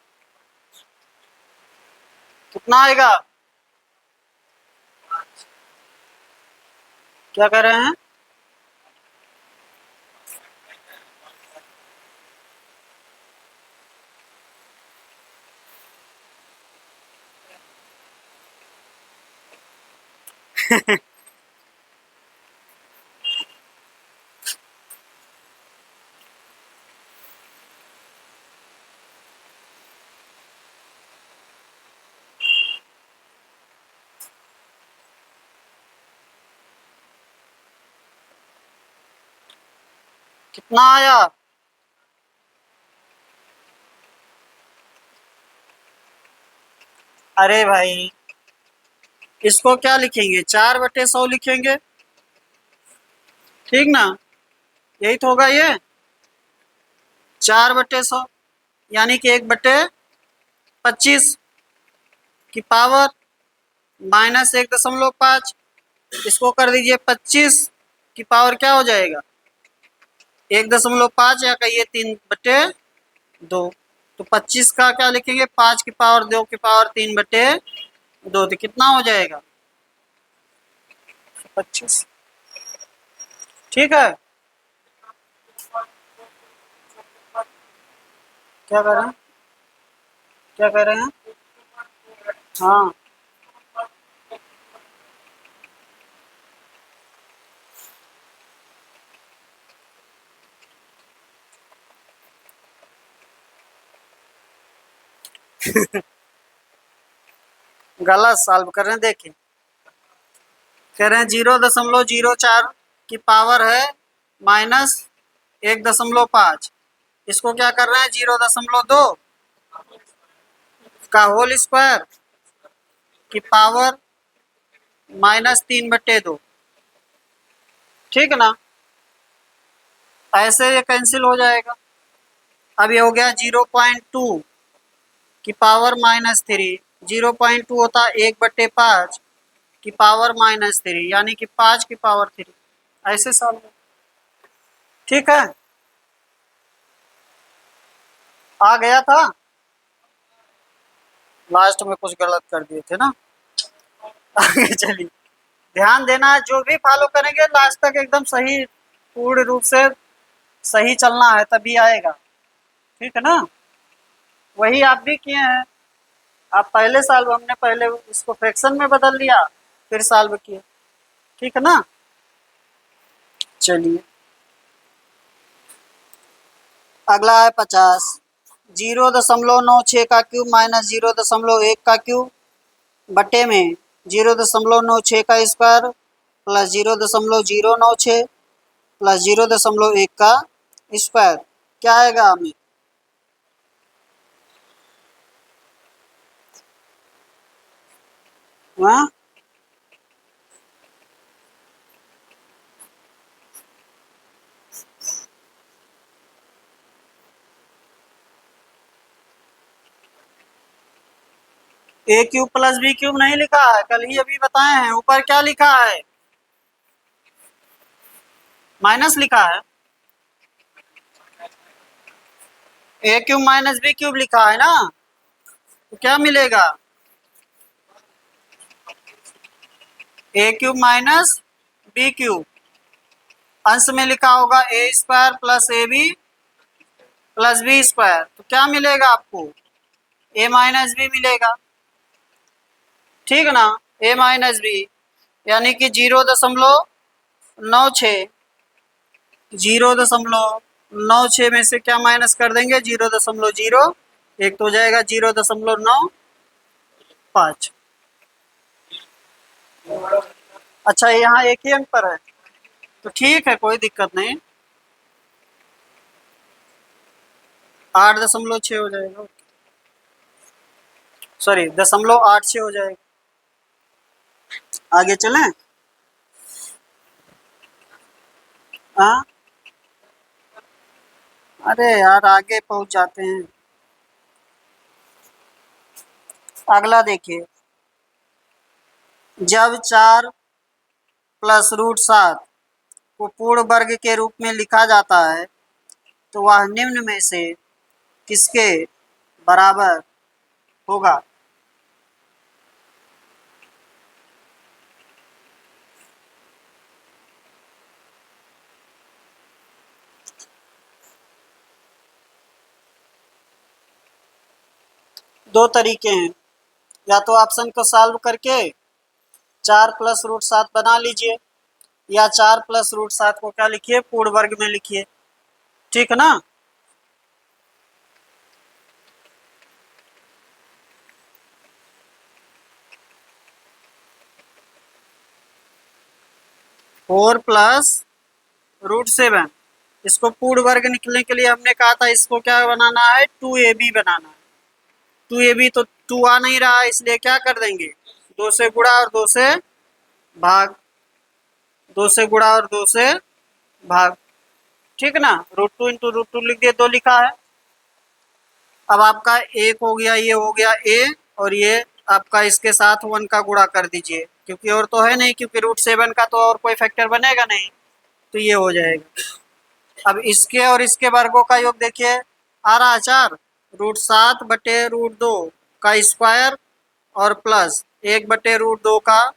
कितना आएगा? क्या कर रहे हैं? कितना आया? अरे भाई, इसको क्या लिखेंगे? 4/100 लिखेंगे, ठीक ना? यही तो होगा ये, 4/100, यानी कि 1/25 की पावर माइनस 1.5। इसको कर दीजिए 25 की पावर, क्या हो जाएगा? 1.5 या कहिए 3/2। तो 25 का क्या लिखेंगे? 5 की पावर 2 की पावर 3/2, तो कितना हो जाएगा? 25, ठीक है। क्या कर रहे हैं? क्या कर रहे हैं? हाँ। गलत सॉल्व कर रहे हैं, देखिए। कह रहे हैं 0.04 की पावर है माइनस 1.5। इसको क्या कर रहे हैं? 0.2 का होल स्क्वायर की पावर माइनस 3/2, ठीक ना? ऐसे ये कैंसिल हो जाएगा। अब ये हो गया 0.2 की पावर -3। 0.2 होता है 1/5 की पावर -3, यानी कि 5 की पावर 3। ऐसे सॉल्व, ठीक है। आ गया था, लास्ट में कुछ गलत कर दिए थे ना। आगे चलिए, ध्यान देना, जो भी फॉलो करेंगे लास्ट तक एकदम सही, पूर्ण रूप से सही चलना है, तभी आएगा, ठीक है ना? वही आप भी किए हैं। आप पहले सॉल्व, हमने पहले इसको फ्रैक्शन में बदल लिया, फिर सॉल्व किए, ठीक है ना? चलिए, अगला है 50। 0.96 का क्यूब माइनस 0.1 का क्यूब बटे में 0.96 का स्क्वायर प्लस 0.096 प्लस 0.1 का स्क्वायर, क्या आएगा हमें? हाँ, ए क्यूब प्लस बी क्यूब नहीं लिखा है, कल ही अभी बताए हैं। ऊपर क्या लिखा है? माइनस लिखा है। A cube minus B cube लिखा है ना, तो क्या मिलेगा? A cube minus B cube, अंश में लिखा होगा A square plus A B plus B square, तो क्या मिलेगा आपको? ए माइनस बी मिलेगा, ठीक ना? ए माइनस बी, यानी कि 0.96, 0.96 में से क्या माइनस कर देंगे? 0.0, एक तो हो जाएगा 0.95। अच्छा, यहाँ एक ही अंक पर है, तो ठीक है, कोई दिक्कत नहीं। 8.6 हो जाएगा, सॉरी 0.86 हो जाएगा। आगे चलें। हाँ, अरे यार आगे पहुंच जाते हैं। अगला देखिए, जब 4 + √7 को पूर्ण वर्ग के रूप में लिखा जाता है तो वह निम्न में से किसके बराबर होगा? दो तरीके हैं, या तो ऑप्शन को सॉल्व करके 4 + √7 बना लीजिए, या 4 + √7 को क्या लिखिए, पूर्ण वर्ग में लिखिए। ठीक है ना? 4 + √7, इसको पूर्ण वर्ग निकलने के लिए हमने कहा था इसको क्या बनाना है, 2ab बनाना है। 2ab तो 2 आ नहीं रहा है, इसलिए क्या कर देंगे, 2 से गुणा और 2 से भाग, 2 से गुणा और 2 से भाग। ठीक है ना? √2 इंटू √2 लिख दिए, 2 लिखा है। अब आपका एक हो गया, ये हो गया ए, और ये आपका इसके साथ 1 का गुणा कर दीजिए, क्योंकि और तो है नहीं, क्योंकि √7 का तो और कोई फैक्टर बनेगा नहीं, तो ये हो जाएगा। अब इसके और इसके वर्गों का योग देखिए, आ रहा है 4, √7/√2 का स्क्वायर और प्लस 1/√2 का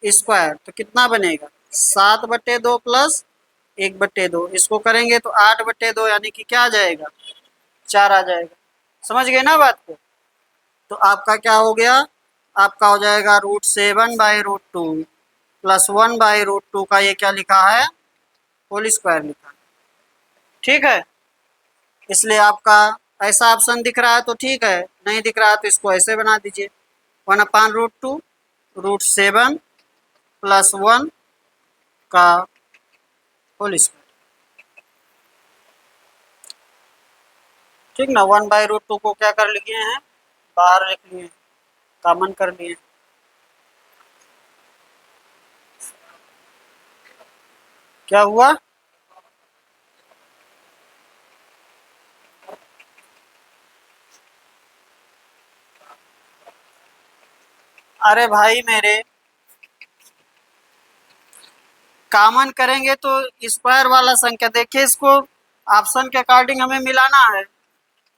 स्क्वायर, तो कितना बनेगा, 7/2 प्लस 1/2। इसको करेंगे तो 8/2, यानी कि क्या आ जाएगा, 4 आ जाएगा। समझ गए ना बात को? तो आपका क्या हो गया, आपका हो जाएगा √7/√2 +1/√2 का ये क्या लिखा है, होल स्क्वायर लिखा है। ठीक है, इसलिए आपका ऐसा ऑप्शन दिख रहा है तो ठीक है, नहीं दिख रहा है तो इसको ऐसे बना दीजिए, 1/√2 √7 +1 का होल स्क्वायर। ठीक ना? 1/√2 को क्या कर लिए हैं, बाहर लिख लिए, कॉमन कर लिए। क्या हुआ, अरे भाई मेरे, कॉमन करेंगे तो स्क्वायर वाला संख्या, देखिए इसको ऑप्शन के अकॉर्डिंग हमें मिलाना है,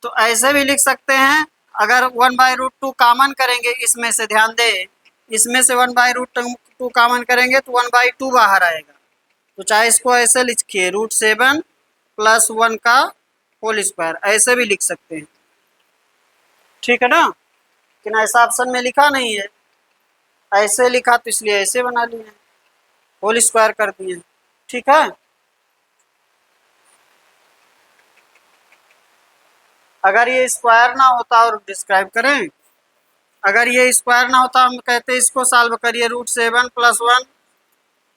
तो ऐसे भी लिख सकते हैं। अगर 1/√2 कॉमन करेंगे इसमें से, ध्यान दे, इसमें से 1/√2 कॉमन करेंगे तो 1/2 बाहर आएगा, तो चाहे इसको ऐसे लिखिए, √7 +1 का होल स्क्वायर, ऐसे भी लिख सकते हैं। ठीक है ना? लेकिन ऐसा ऑप्शन में लिखा नहीं है, ऐसे लिखा तो इसलिए ऐसे बना लिए, होल स्क्वायर कर दिए। ठीक है, अगर ये स्क्वायर ना होता, और डिस्क्राइब करें, अगर ये स्क्वायर ना होता, हम कहते इसको सॉल्व करिए, √7 +1,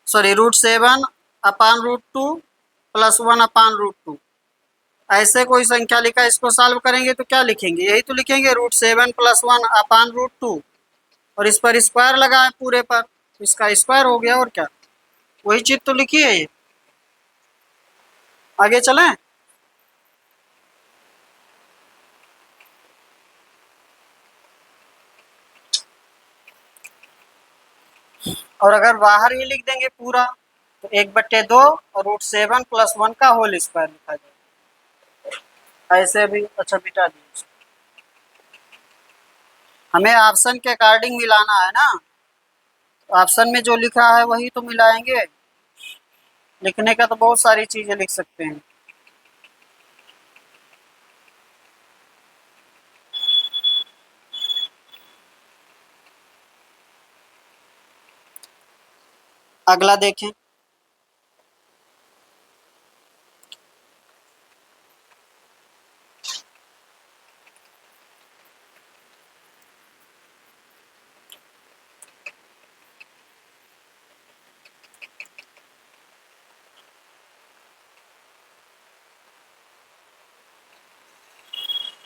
सॉरी √7/√2 +1/√2, ऐसे कोई संख्या लिखा, इसको सॉल्व करेंगे तो क्या लिखेंगे, यही तो लिखेंगे, √7 +1/√2, और इस पर स्क्वायर लगा है पूरे पर, इसका स्क्वायर हो गया, और क्या, वही चीज तो लिखी है ये। आगे चलें, और अगर बाहर ही लिख देंगे पूरा, तो 1/2 और √7 +1 का होल स्क्वायर लिखा जाएगा, ऐसे भी। अच्छा मिटा दिए, हमें ऑप्शन के अकॉर्डिंग मिलाना है ना, ऑप्शन में जो लिखा है वही तो मिलाएंगे, लिखने का तो बहुत सारी चीजें लिख सकते हैं। अगला देखें,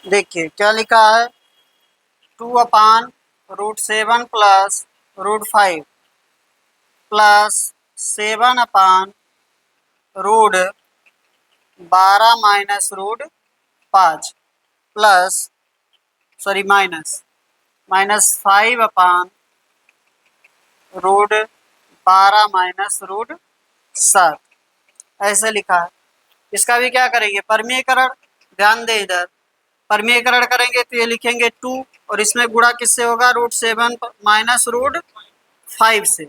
देखिए क्या लिखा है, 2/√7 +√5 +7/√2 root 12 minus root 5 plus sorry minus 5 upon root 12 minus root 7 ऐसे लिखा है। इसका भी क्या करेंगे, परमीयकरण। ध्यान दे इधर, परमीयकरण करेंगे तो ये लिखेंगे 2 और इसमें गुणा किससे होगा, रूट 7 माइनस रूट 5 से।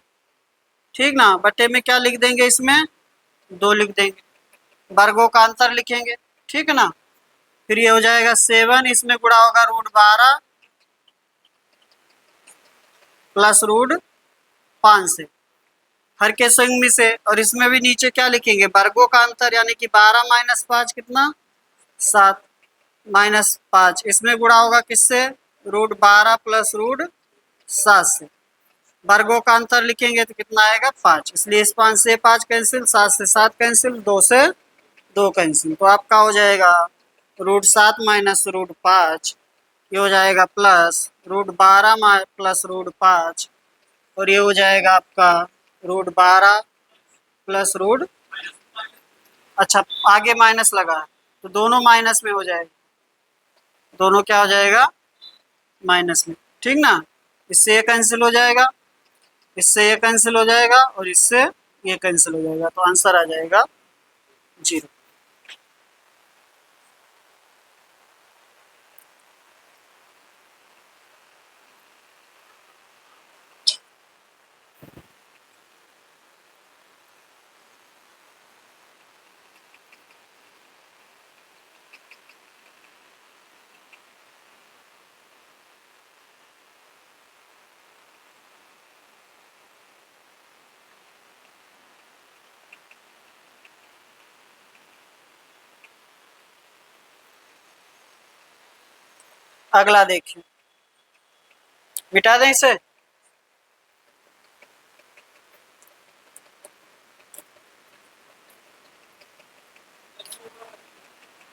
ठीक ना, बटे में क्या लिख देंगे, इसमें 2 लिख देंगे, वर्गों का अंतर लिखेंगे। ठीक ना, फिर ये हो जाएगा 7, इसमें गुणा होगा रूट 12 प्लस रूट 5 से, हर के संग में से। और इसमें भी नीचे क्या लिखेंगे, वर्गों का अंतर, यानी कि 12 माइनस 5 कितना, 7 माइनस 5, इसमें गुणा होगा किससे, रूट 12 प्लस रूट 7 से। वर्गों का अंतर लिखेंगे तो कितना आएगा, 5, इसलिए इस 5 से 5 कैंसिल, 7 से 7 कैंसिल, 2 से 2 कैंसिल, तो आपका हो जाएगा रूट 7 माइनस रूट 5, ये हो जाएगा प्लस रूट 12 प्लस रूट 5, और ये हो जाएगा आपका रूट 12 प्लस रूट, अच्छा आगे माइनस लगा है तो दोनों माइनस में हो जाएगा, दोनों क्या हो जाएगा, माइनस में। ठीक ना, इससे ये कैंसिल हो जाएगा, इससे ये कैंसिल हो जाएगा और इससे ये कैंसिल हो जाएगा, तो आंसर आ जाएगा 0। अगला देखिए, मिटा दें इसे,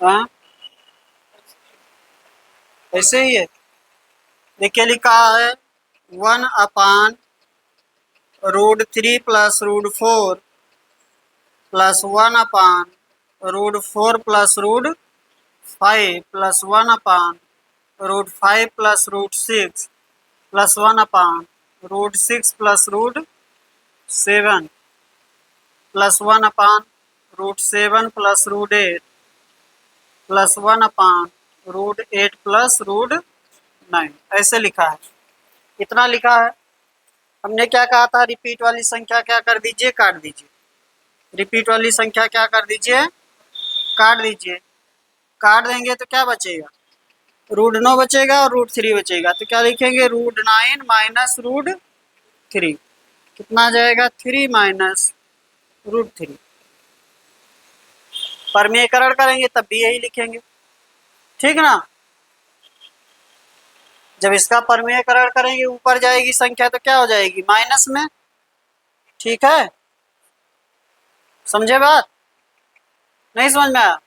हाँ ऐसे ही है। देखिए लिखा है 1/√3 plus √4 plus 1/√4 plus √5 plus 1/√5 plus √6 plus 1/√6 plus √7 plus 1/√7 plus √8 plus 1/√8 plus √9, ऐसे लिखा है। इतना लिखा है। हमने क्या कहा था, रिपीट वाली संख्या क्या कर दीजिए, काट दीजिए। रिपीट वाली संख्या क्या कर दीजिए, काट दीजिए। काट देंगे तो क्या बचेगा, √9 बचेगा और √3 बचेगा, तो क्या लिखेंगे, √9 माइनस √3, कितना आ जाएगा, 3 माइनस √3। परमीयकरण करेंगे तब भी यही लिखेंगे। ठीक ना, जब इसका परमीयकरण करेंगे ऊपर जाएगी संख्या तो क्या हो जाएगी, माइनस में। ठीक है, समझे बात, नहीं समझ में आया,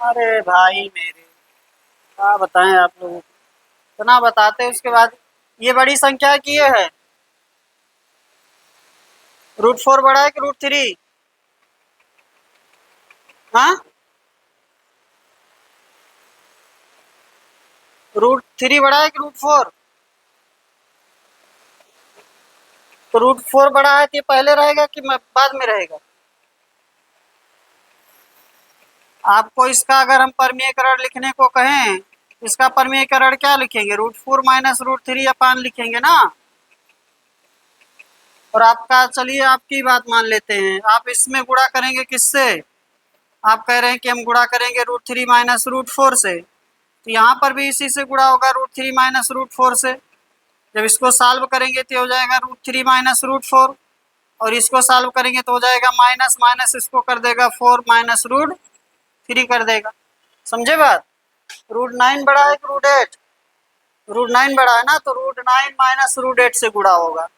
अरे भाई मेरे क्या बताएं आप लोगों को, इतना बताते हैं उसके बाद। ये बड़ी संख्या की ये है, √4 बड़ा है कि √3, हाँ √3 बड़ा है कि √4, तो √4 बड़ा है तो ये पहले रहेगा कि बाद में रहेगा। आपको इसका अगर हम परमीयकरण लिखने को कहें, इसका परमीयकरण क्या लिखेंगे, √4 माइनस √3 अपान लिखेंगे ना। और आपका, चलिए आपकी बात मान लेते हैं, आप इसमें गुणा करेंगे किससे, आप कह रहे हैं कि हम गुणा करेंगे √3 माइनस √4 से, तो यहाँ पर भी इसी से गुणा होगा, √3 माइनस √4 से। जब इसको सॉल्व करेंगे तो हो जाएगा √3 माइनस √4, और इसको सॉल्व करेंगे तो हो जाएगा माइनस माइनस, इसको कर देगा 4 माइनस √3 कर देगा। समझे बात, √9 बड़ा है कि √8, √9 बड़ा है ना, तो √9 माइनस √8 से गुणा होगा,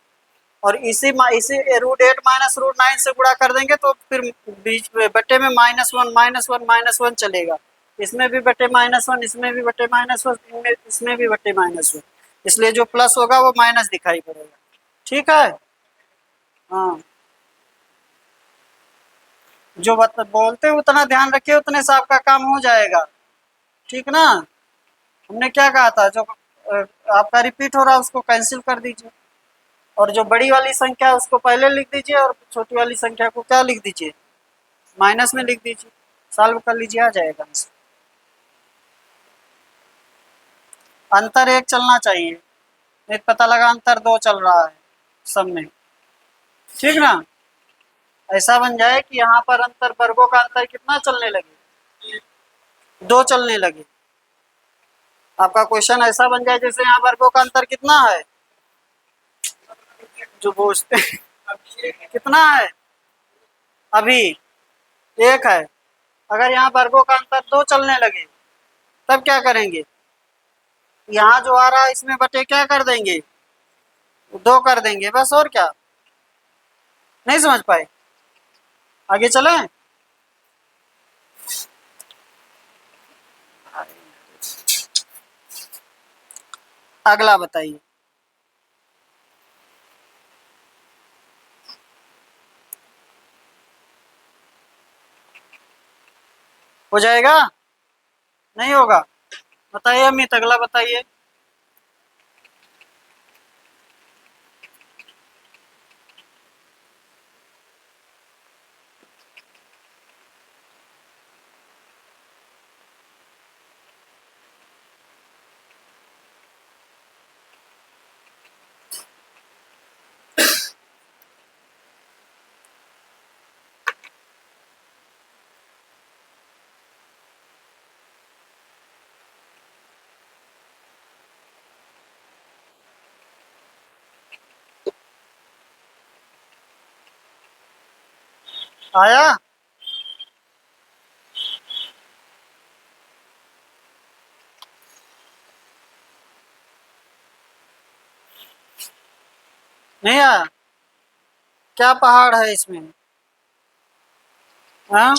और इसी √8 माइनस √9 से गुणा कर देंगे तो फिर बीच में बटे में -1 चलेगा, इसमें भी बटे -1, इसमें भी बटे -1, इसमें भी बटे -1, इसलिए जो प्लस होगा वो माइनस दिखाई पड़ेगा। ठीक है, हाँ, जो बोलते उतना ध्यान रखिए, उतने से आपका काम हो जाएगा। ठीक ना? हमने क्या कहा था, जो आपका रिपीट हो रहा है उसको कैंसिल कर दीजिए, और जो बड़ी वाली संख्या है उसको पहले लिख दीजिए, और छोटी वाली संख्या को क्या लिख दीजिए, माइनस में लिख दीजिए। सॉल्व कर लीजिए, आ जाएगा आंसर। अंतर 1 चलना चाहिए, नहीं पता लगा अंतर 2 चल रहा है सब में। ठीक ना? ऐसा बन जाए कि यहाँ पर अंतर, वर्गों का अंतर कितना चलने लगे, 2 चलने लगे। आपका क्वेश्चन ऐसा बन जाए जैसे यहाँ वर्गों का अंतर कितना है, जो पूछते हैं कितना है, अभी 1 है। अगर यहाँ वर्गों का अंतर 2 चलने लगे, तब क्या करेंगे, यहाँ जो आ रहा है इसमें बटे क्या कर देंगे, 2 कर देंगे बस, और क्या। नहीं समझ पाए? आगे चलें। अगला बताइए। हो जाएगा? नहीं होगा? बताइए अमित, अगला बताइए। आया? नहीं आया? क्या पहाड़ है इसमें? हाँ,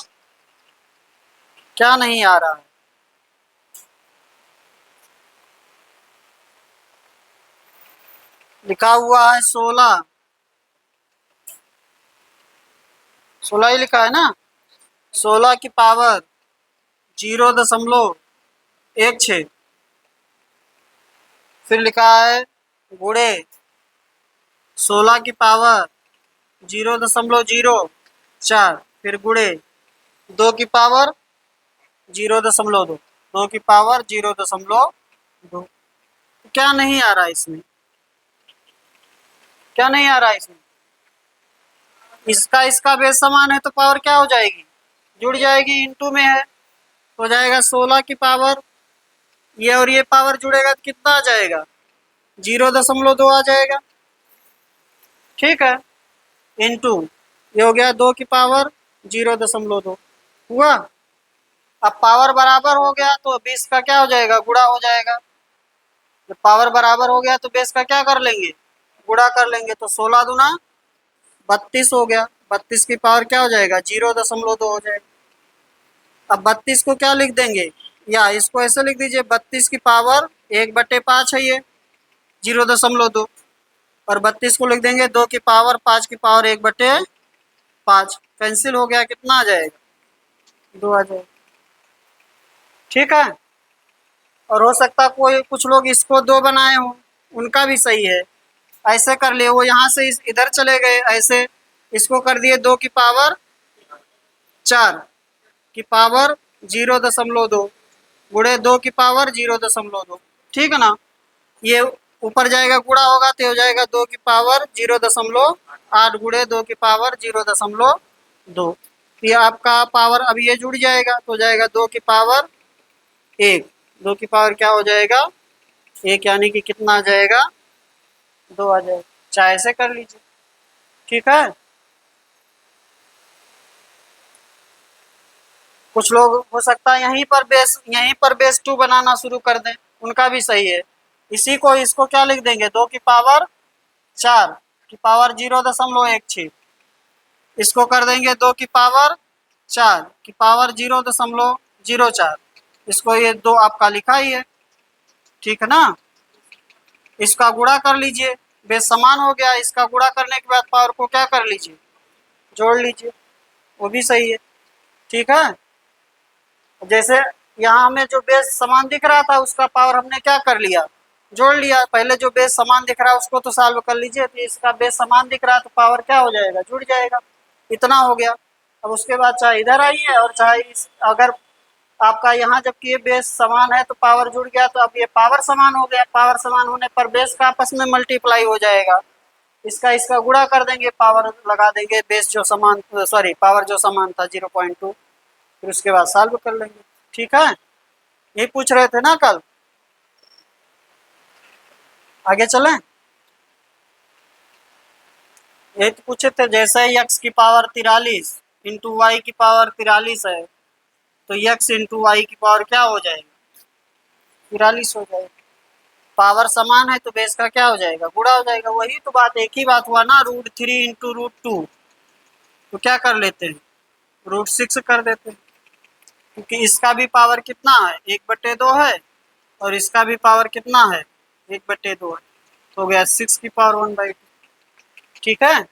क्या नहीं आ रहा है? लिखा हुआ है 16, 16 ही लिखा है ना। 16 की पावर 0.16, फिर लिखा है गुणे 16 की पावर 0.04, फिर गुणे 2 की पावर 0.2, 2 की पावर 0.2। क्या नहीं आ रहा है इसमें, क्या नहीं आ रहा है इसमें? इसका बेस समान है तो पावर क्या हो जाएगी, जुड़ जाएगी, इनटू में है, हो जाएगा 16 की पावर, ये और ये पावर जुड़ेगा तो कितना आ जाएगा, 0.2 आ जाएगा। ठीक है, इनटू ये हो गया 2 की पावर 0.2 हुआ। अब पावर बराबर हो गया तो बेस का क्या हो जाएगा, गुणा हो जाएगा। जब पावर बराबर हो गया तो बेस का क्या कर लेंगे, गुणा कर लेंगे, तो 16 दूना 32 हो गया। 32 की पावर क्या हो जाएगा, 0.2 हो जाएगा। अब 32 को क्या लिख देंगे, या इसको ऐसे लिख दीजिए, 32 की पावर 1/5 है ये 0.2, और 32 को लिख देंगे 2 की पावर 5 की पावर 1/5, कैंसिल हो गया, कितना आ जाएगा, 2 आ जाएगा। ठीक है, और हो सकता कोई कुछ लोग इसको 2 बनाए हों, उनका भी सही है, ऐसे कर लिए, वो यहाँ से इधर चले गए, ऐसे इसको कर दिए 2 की पावर 4 की पावर 0.2 गुणे 2 की पावर 0.2। ठीक है ना? ये ऊपर जाएगा, गुणा होगा तो हो जाएगा 2 की पावर 0.8 गुणे 2 की पावर 0.2। ये आपका पावर अब ये जुड़ जाएगा तो हो जाएगा 2 की पावर 1, 2 की पावर क्या हो जाएगा 1, यानी कि कितना आ जाएगा, 2 आ जाएगा। चाहे ऐसे कर लीजिए। ठीक है, कुछ लोग हो सकता है यहीं पर बेस 2 बनाना शुरू कर दें, उनका भी सही है। इसी को इसको क्या लिख देंगे, 2 की पावर 4 की पावर 0.16, इसको कर देंगे 2 की पावर 4 की पावर 0.04, इसको ये 2 आपका लिखा ही है। ठीक है ना? इसका गुणा कर लीजिए, बेस समान हो गया, इसका गुणा करने के बाद पावर को क्या कर लीजिए, जोड़ लीजिए, वो भी सही है। ठीक है, जैसे यहाँ हमें जो बेस समान दिख रहा था उसका पावर हमने क्या कर लिया, जोड़ लिया। पहले जो बेस समान दिख रहा है उसको तो सॉल्व कर लीजिए, तो इसका बेस समान दिख रहा है तो पावर क्या हो जाएगा, जुड़ जाएगा। इतना हो गया। अब उसके बाद चाहे इधर आइए और चाहे अगर आपका यहाँ जबकि ये बेस समान है तो पावर जुड़ गया, तो अब ये पावर समान हो गया। पावर समान होने पर बेस का आपस में मल्टीप्लाई हो जाएगा, इसका इसका गुणा कर देंगे, पावर लगा देंगे, बेस जो समान सॉरी पावर जो समान था 0.2, फिर उसके बाद सॉल्व कर लेंगे। ठीक है, यही पूछ रहे थे ना कल, आगे चलें। यही तो पूछे थे, जैसे x की पावर 43 इंटू वाई की पावर 43 है, तो x इंटू वाई की पावर क्या हो जाएगा, 43 हो जाएगा। पावर समान है तो बेस का क्या हो जाएगा, गुणा हो जाएगा। वही तो बात, एक ही बात हुआ ना, √3 इंटू √2, तो क्या कर लेते हैं, √6 कर देते हैं, क्योंकि इसका भी पावर कितना है, 1/2 है, और इसका भी पावर कितना है, 1/2 है, तो हो गया 6 की पावर 1/2। ठीक है,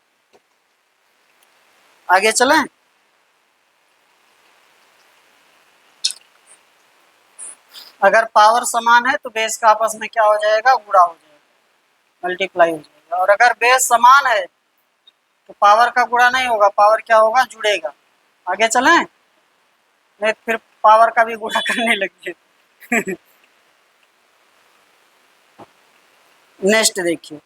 आगे चलें। अगर पावर समान है तो बेस का आपस में क्या हो जाएगा, गुणा हो जाएगा, मल्टीप्लाई हो जाएगा। और अगर बेस समान है तो पावर का गुणा नहीं होगा, पावर क्या होगा, जुड़ेगा। आगे चलें, नहीं फिर पावर का भी गुणा करने लगे। नेक्स्ट देखिए,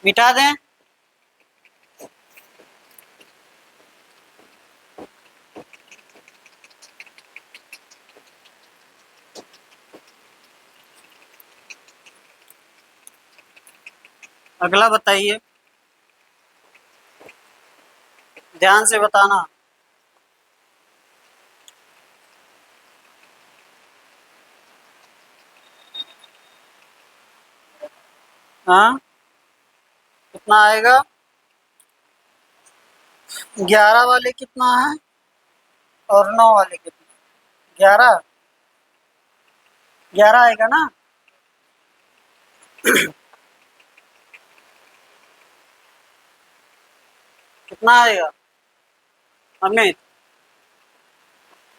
मिटा दें। अगला बताइए, ध्यान से बताना। हाँ, कितना आएगा, 11 वाले कितना है और 9 वाले कितना, 11, 11 आएगा ना। कितना आएगा अमित,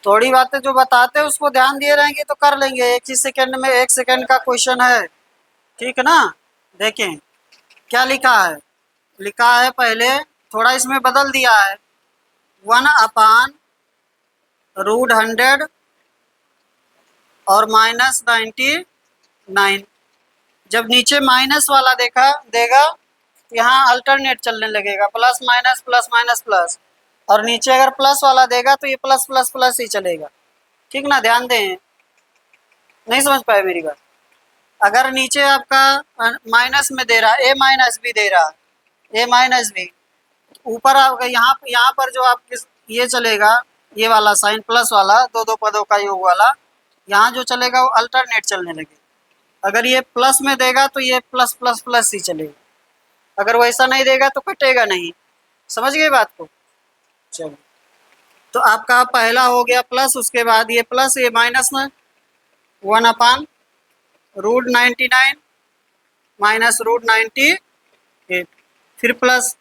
थोड़ी बातें जो बताते हैं उसको ध्यान दिए रहेंगे तो कर लेंगे, एक ही सेकंड में, 1 सेकंड का क्वेश्चन है। ठीक है ना, देखें क्या लिखा है, लिखा है पहले थोड़ा इसमें बदल दिया है, 1/√100 और -99। जब नीचे माइनस वाला देखा देगा तो यहाँ अल्टरनेट चलने लगेगा, plus minus plus minus plus, और नीचे अगर प्लस वाला देगा तो ये प्लस प्लस प्लस ही चलेगा। ठीक ना, ध्यान दें, नहीं समझ पाए मेरी बात। अगर नीचे आपका माइनस में दे रहा है, ए माइनस भी दे रहा है, ए माइनस भी, ऊपर आपका यहाँ पर जो आप ये चलेगा, ये वाला साइन प्लस वाला, दो दो पदों का योग वाला, यहाँ जो चलेगा वो अल्टरनेट चलने लगे। अगर ये प्लस में देगा तो ये प्लस प्लस प्लस ही चलेगा, अगर वैसा नहीं देगा तो कटेगा नहीं। समझ गए बात को, चलो। तो आपका पहला हो गया प्लस, उसके बाद ये प्लस, ये माइनस में 1/√99 -√98, फिर प्लस,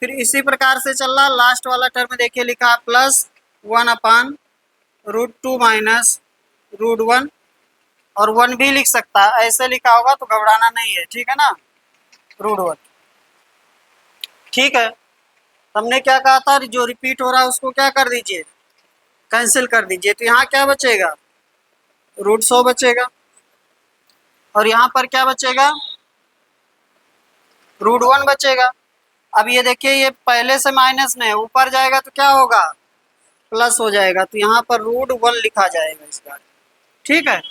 फिर इसी प्रकार से चल रहा। लास्ट वाला टर्म देखिए लिखा प्लस 1/√2 -√1, और 1 भी लिख सकता है, ऐसे लिखा होगा तो घबराना नहीं है। ठीक है ना, √1। ठीक है, हमने क्या कहा था, जो रिपीट हो रहा है उसको क्या कर दीजिए, कैंसिल कर दीजिए, तो यहाँ क्या बचेगा, √100 बचेगा, और यहाँ पर क्या बचेगा, √1 बचेगा। अब ये देखिए, ये पहले से माइनस में है, ऊपर जाएगा तो क्या होगा, प्लस हो जाएगा, तो यहाँ पर √1 लिखा जाएगा इसका। ठीक है,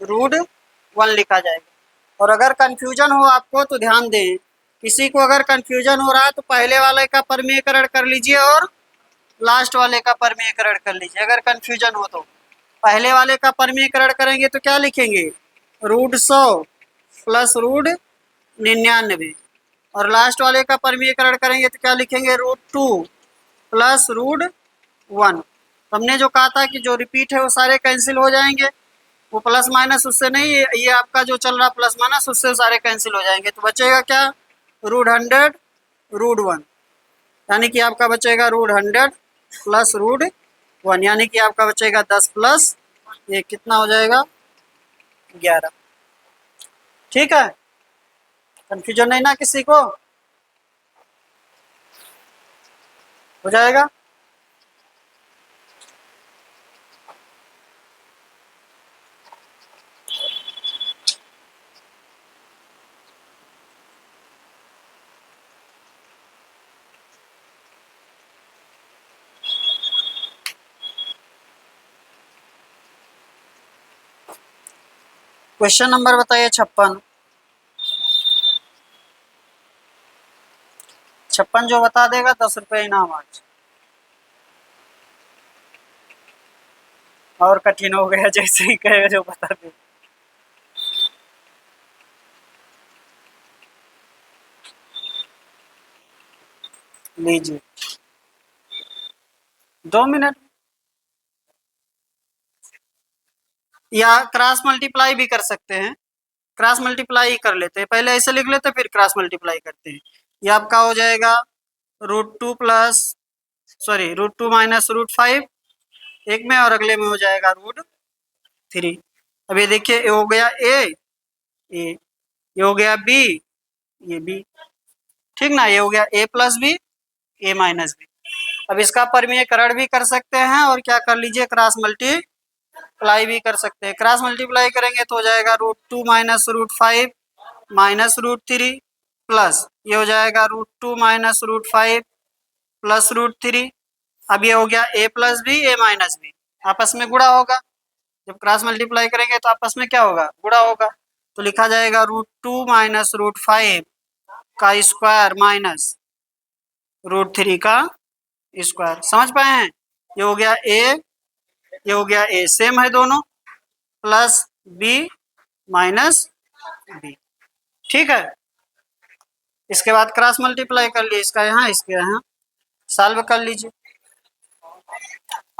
√1 लिखा जाएगा। और अगर कंफ्यूजन हो आपको तो ध्यान दें, किसी को अगर कंफ्यूजन हो रहा है तो पहले वाले का परमीयकरण कर लीजिए और लास्ट वाले का परमीयकरण कर लीजिए। अगर कंफ्यूजन हो तो पहले वाले का परमीयकरण करेंगे तो क्या लिखेंगे, √100 प्लस √99, और लास्ट वाले का परमीकरण करेंगे तो क्या लिखेंगे, √2 प्लस √1। हमने जो कहा था कि जो रिपीट है वो सारे कैंसिल हो जाएंगे, वो प्लस माइनस उससे नहीं, ये आपका जो चल रहा प्लस माइनस उससे सारे कैंसिल हो जाएंगे। तो बचेगा क्या, √100 √1, यानी कि आपका बचेगा √100 प्लस √1, यानी कि आपका बचेगा 10 प्लस ये कितना हो जाएगा, 11। ठीक है, कंफ्यूजन नहीं ना किसी को, हो जाएगा। क्वेश्चन नंबर बताइए 56। 56 जो बता देगा 10 रुपये इनाम आज। और कठिन हो गया जैसे ही कहेगा जो बता दे। लीजिए 2 मिनट, या क्रॉस मल्टीप्लाई भी कर सकते हैं, क्रॉस मल्टीप्लाई ही कर लेते हैं, पहले ऐसे लिख लेते हैं फिर क्रॉस मल्टीप्लाई करते हैं। ये आपका हो जाएगा √2 प्लस सॉरी √2 माइनस √5 एक में, और अगले में हो जाएगा √3। अब ये देखिए, ये हो गया ये हो गया बी, ये बी, ठीक ना, ये हो गया a plus B, a minus B. अब इसका परमीयकरण भी कर सकते हैं और क्या कर लीजिए, क्रॉस मल्टीप्लाई भी कर सकते हैं। क्रॉस मल्टीप्लाई करेंगे तो हो जाएगा √2 माइनस √5 माइनस √3 प्लस ये हो जाएगा √2 माइनस √5 प्लस √3। अब ये हो गया a plus B, a minus B, आपस में गुणा होगा। जब क्रॉस मल्टीप्लाई करेंगे तो आपस में क्या होगा, गुणा होगा। तो लिखा जाएगा √2 माइनस √5 का स्क्वायर माइनस √3 का स्क्वायर। समझ पाए हैं, ये हो गया a, ये हो गया a, सेम है दोनों, प्लस b माइनस b। ठीक है, इसके बाद क्रॉस मल्टीप्लाई कर लिए, इसका यहाँ इसके यहाँ, सॉल्व कर लीजिए।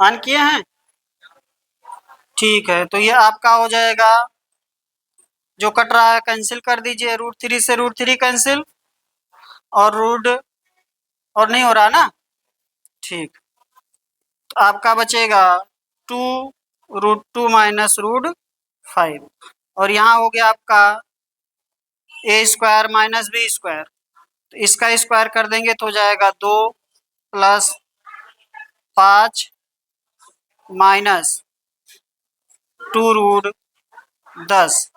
ऑन किए हैं, ठीक है। तो ये आपका हो जाएगा, जो कट रहा है कैंसिल कर दीजिए, √3 से √3 कैंसिल, और रूट और नहीं हो रहा ना, ठीक। तो आपका बचेगा 2 √2 माइनस √5, और यहाँ हो गया आपका a square minus b square, तो इसका स्क्वायर कर देंगे तो हो जाएगा 2 प्लस 5 माइनस 2√10,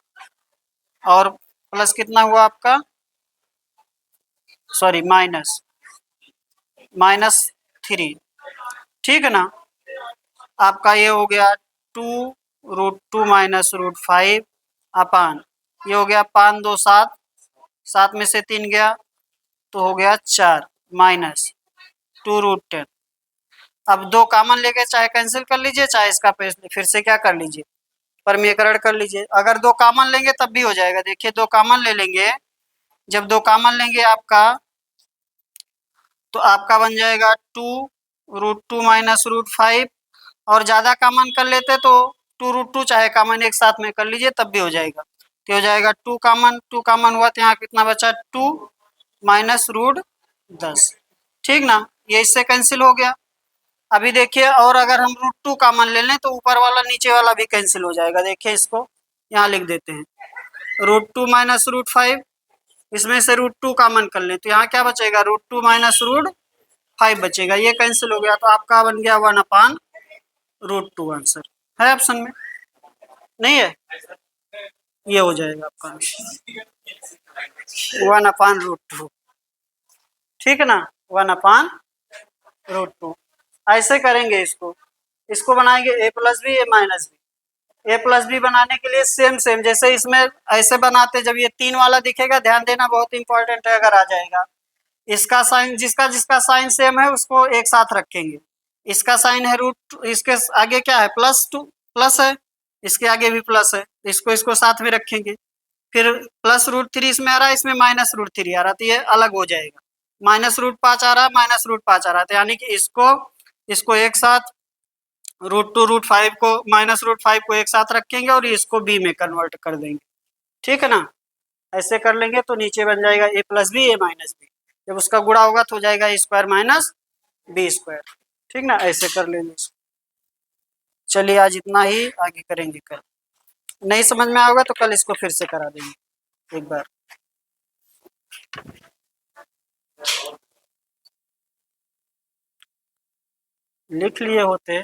और प्लस कितना हुआ आपका, सॉरी माइनस 3। ठीक है ना, आपका ये हो गया 2 √2 माइनस √5 अपान, ये हो गया 5 2 7, 7 में से 3 गया तो हो गया 4 माइनस 2√10। अब 2 कॉमन लेके चाहे कैंसिल कर लीजिए, चाहे इसका फिर से क्या कर लीजिए, परमीकरण कर लीजिए। अगर 2 कॉमन लेंगे तब भी हो जाएगा। देखिए 2 कॉमन ले लेंगे, जब 2 कॉमन लेंगे आपका, तो आपका बन जाएगा 2 √2 माइनस √5, और ज़्यादा कॉमन कर लेते तो 2 √2 चाहे कॉमन एक साथ में कर लीजिए तब भी हो जाएगा। तो हो जाएगा 2 कॉमन हुआ तो यहाँ कितना बचा, 2 माइनस √10। ठीक ना, ये इससे कैंसिल हो गया। अभी देखिए, और अगर हम √2 कॉमन ले लें तो ऊपर वाला नीचे वाला भी कैंसिल हो जाएगा। देखिए इसको यहाँ लिख देते हैं, √2 माइनस √5, इसमें से √2 कॉमन कर लें तो यहाँ क्या बचेगा, √2 माइनस √5 बचेगा, ये कैंसिल हो गया। तो आपका बन गया 1/√2 आंसर है ऑप्शन में, नहीं है, ये हो जाएगा आपका 1/√2। ठीक है ना, 1/√2। ऐसे करेंगे इसको, इसको बनाएंगे a plus B, a minus B. a plus B बनाने के लिए सेम सेम जैसे इसमें ऐसे बनाते, जब ये 3 वाला दिखेगा ध्यान देना, बहुत इंपॉर्टेंट है, अगर आ जाएगा इसका साइन, जिसका जिसका साइन सेम है उसको एक साथ रखेंगे। इसका साइन है इसके आगे क्या है, +2 प्लस है, इसके आगे भी प्लस है, इसको इसको साथ में रखेंगे। फिर +√3 इसमें आ रहा है, इसमें -√3 आ रहा, तो ये अलग हो जाएगा। -√5 आ रहा है, -√5 आ रहा था, यानी कि इसको एक साथ √2 √5 को -√5 को एक साथ रखेंगे और इसको b में कन्वर्ट कर देंगे। ठीक है ना, ऐसे कर लेंगे तो नीचे बन जाएगा a + b a - b। जब उसका गुणा होगा तो हो जाएगा a² - b²। ठीक ना, ऐसे कर लेंगे इसको। चलिए आज इतना ही, आगे करेंगे कल। नहीं समझ में आएगा तो कल इसको फिर से करा देंगे एक बार। लिख लिए होते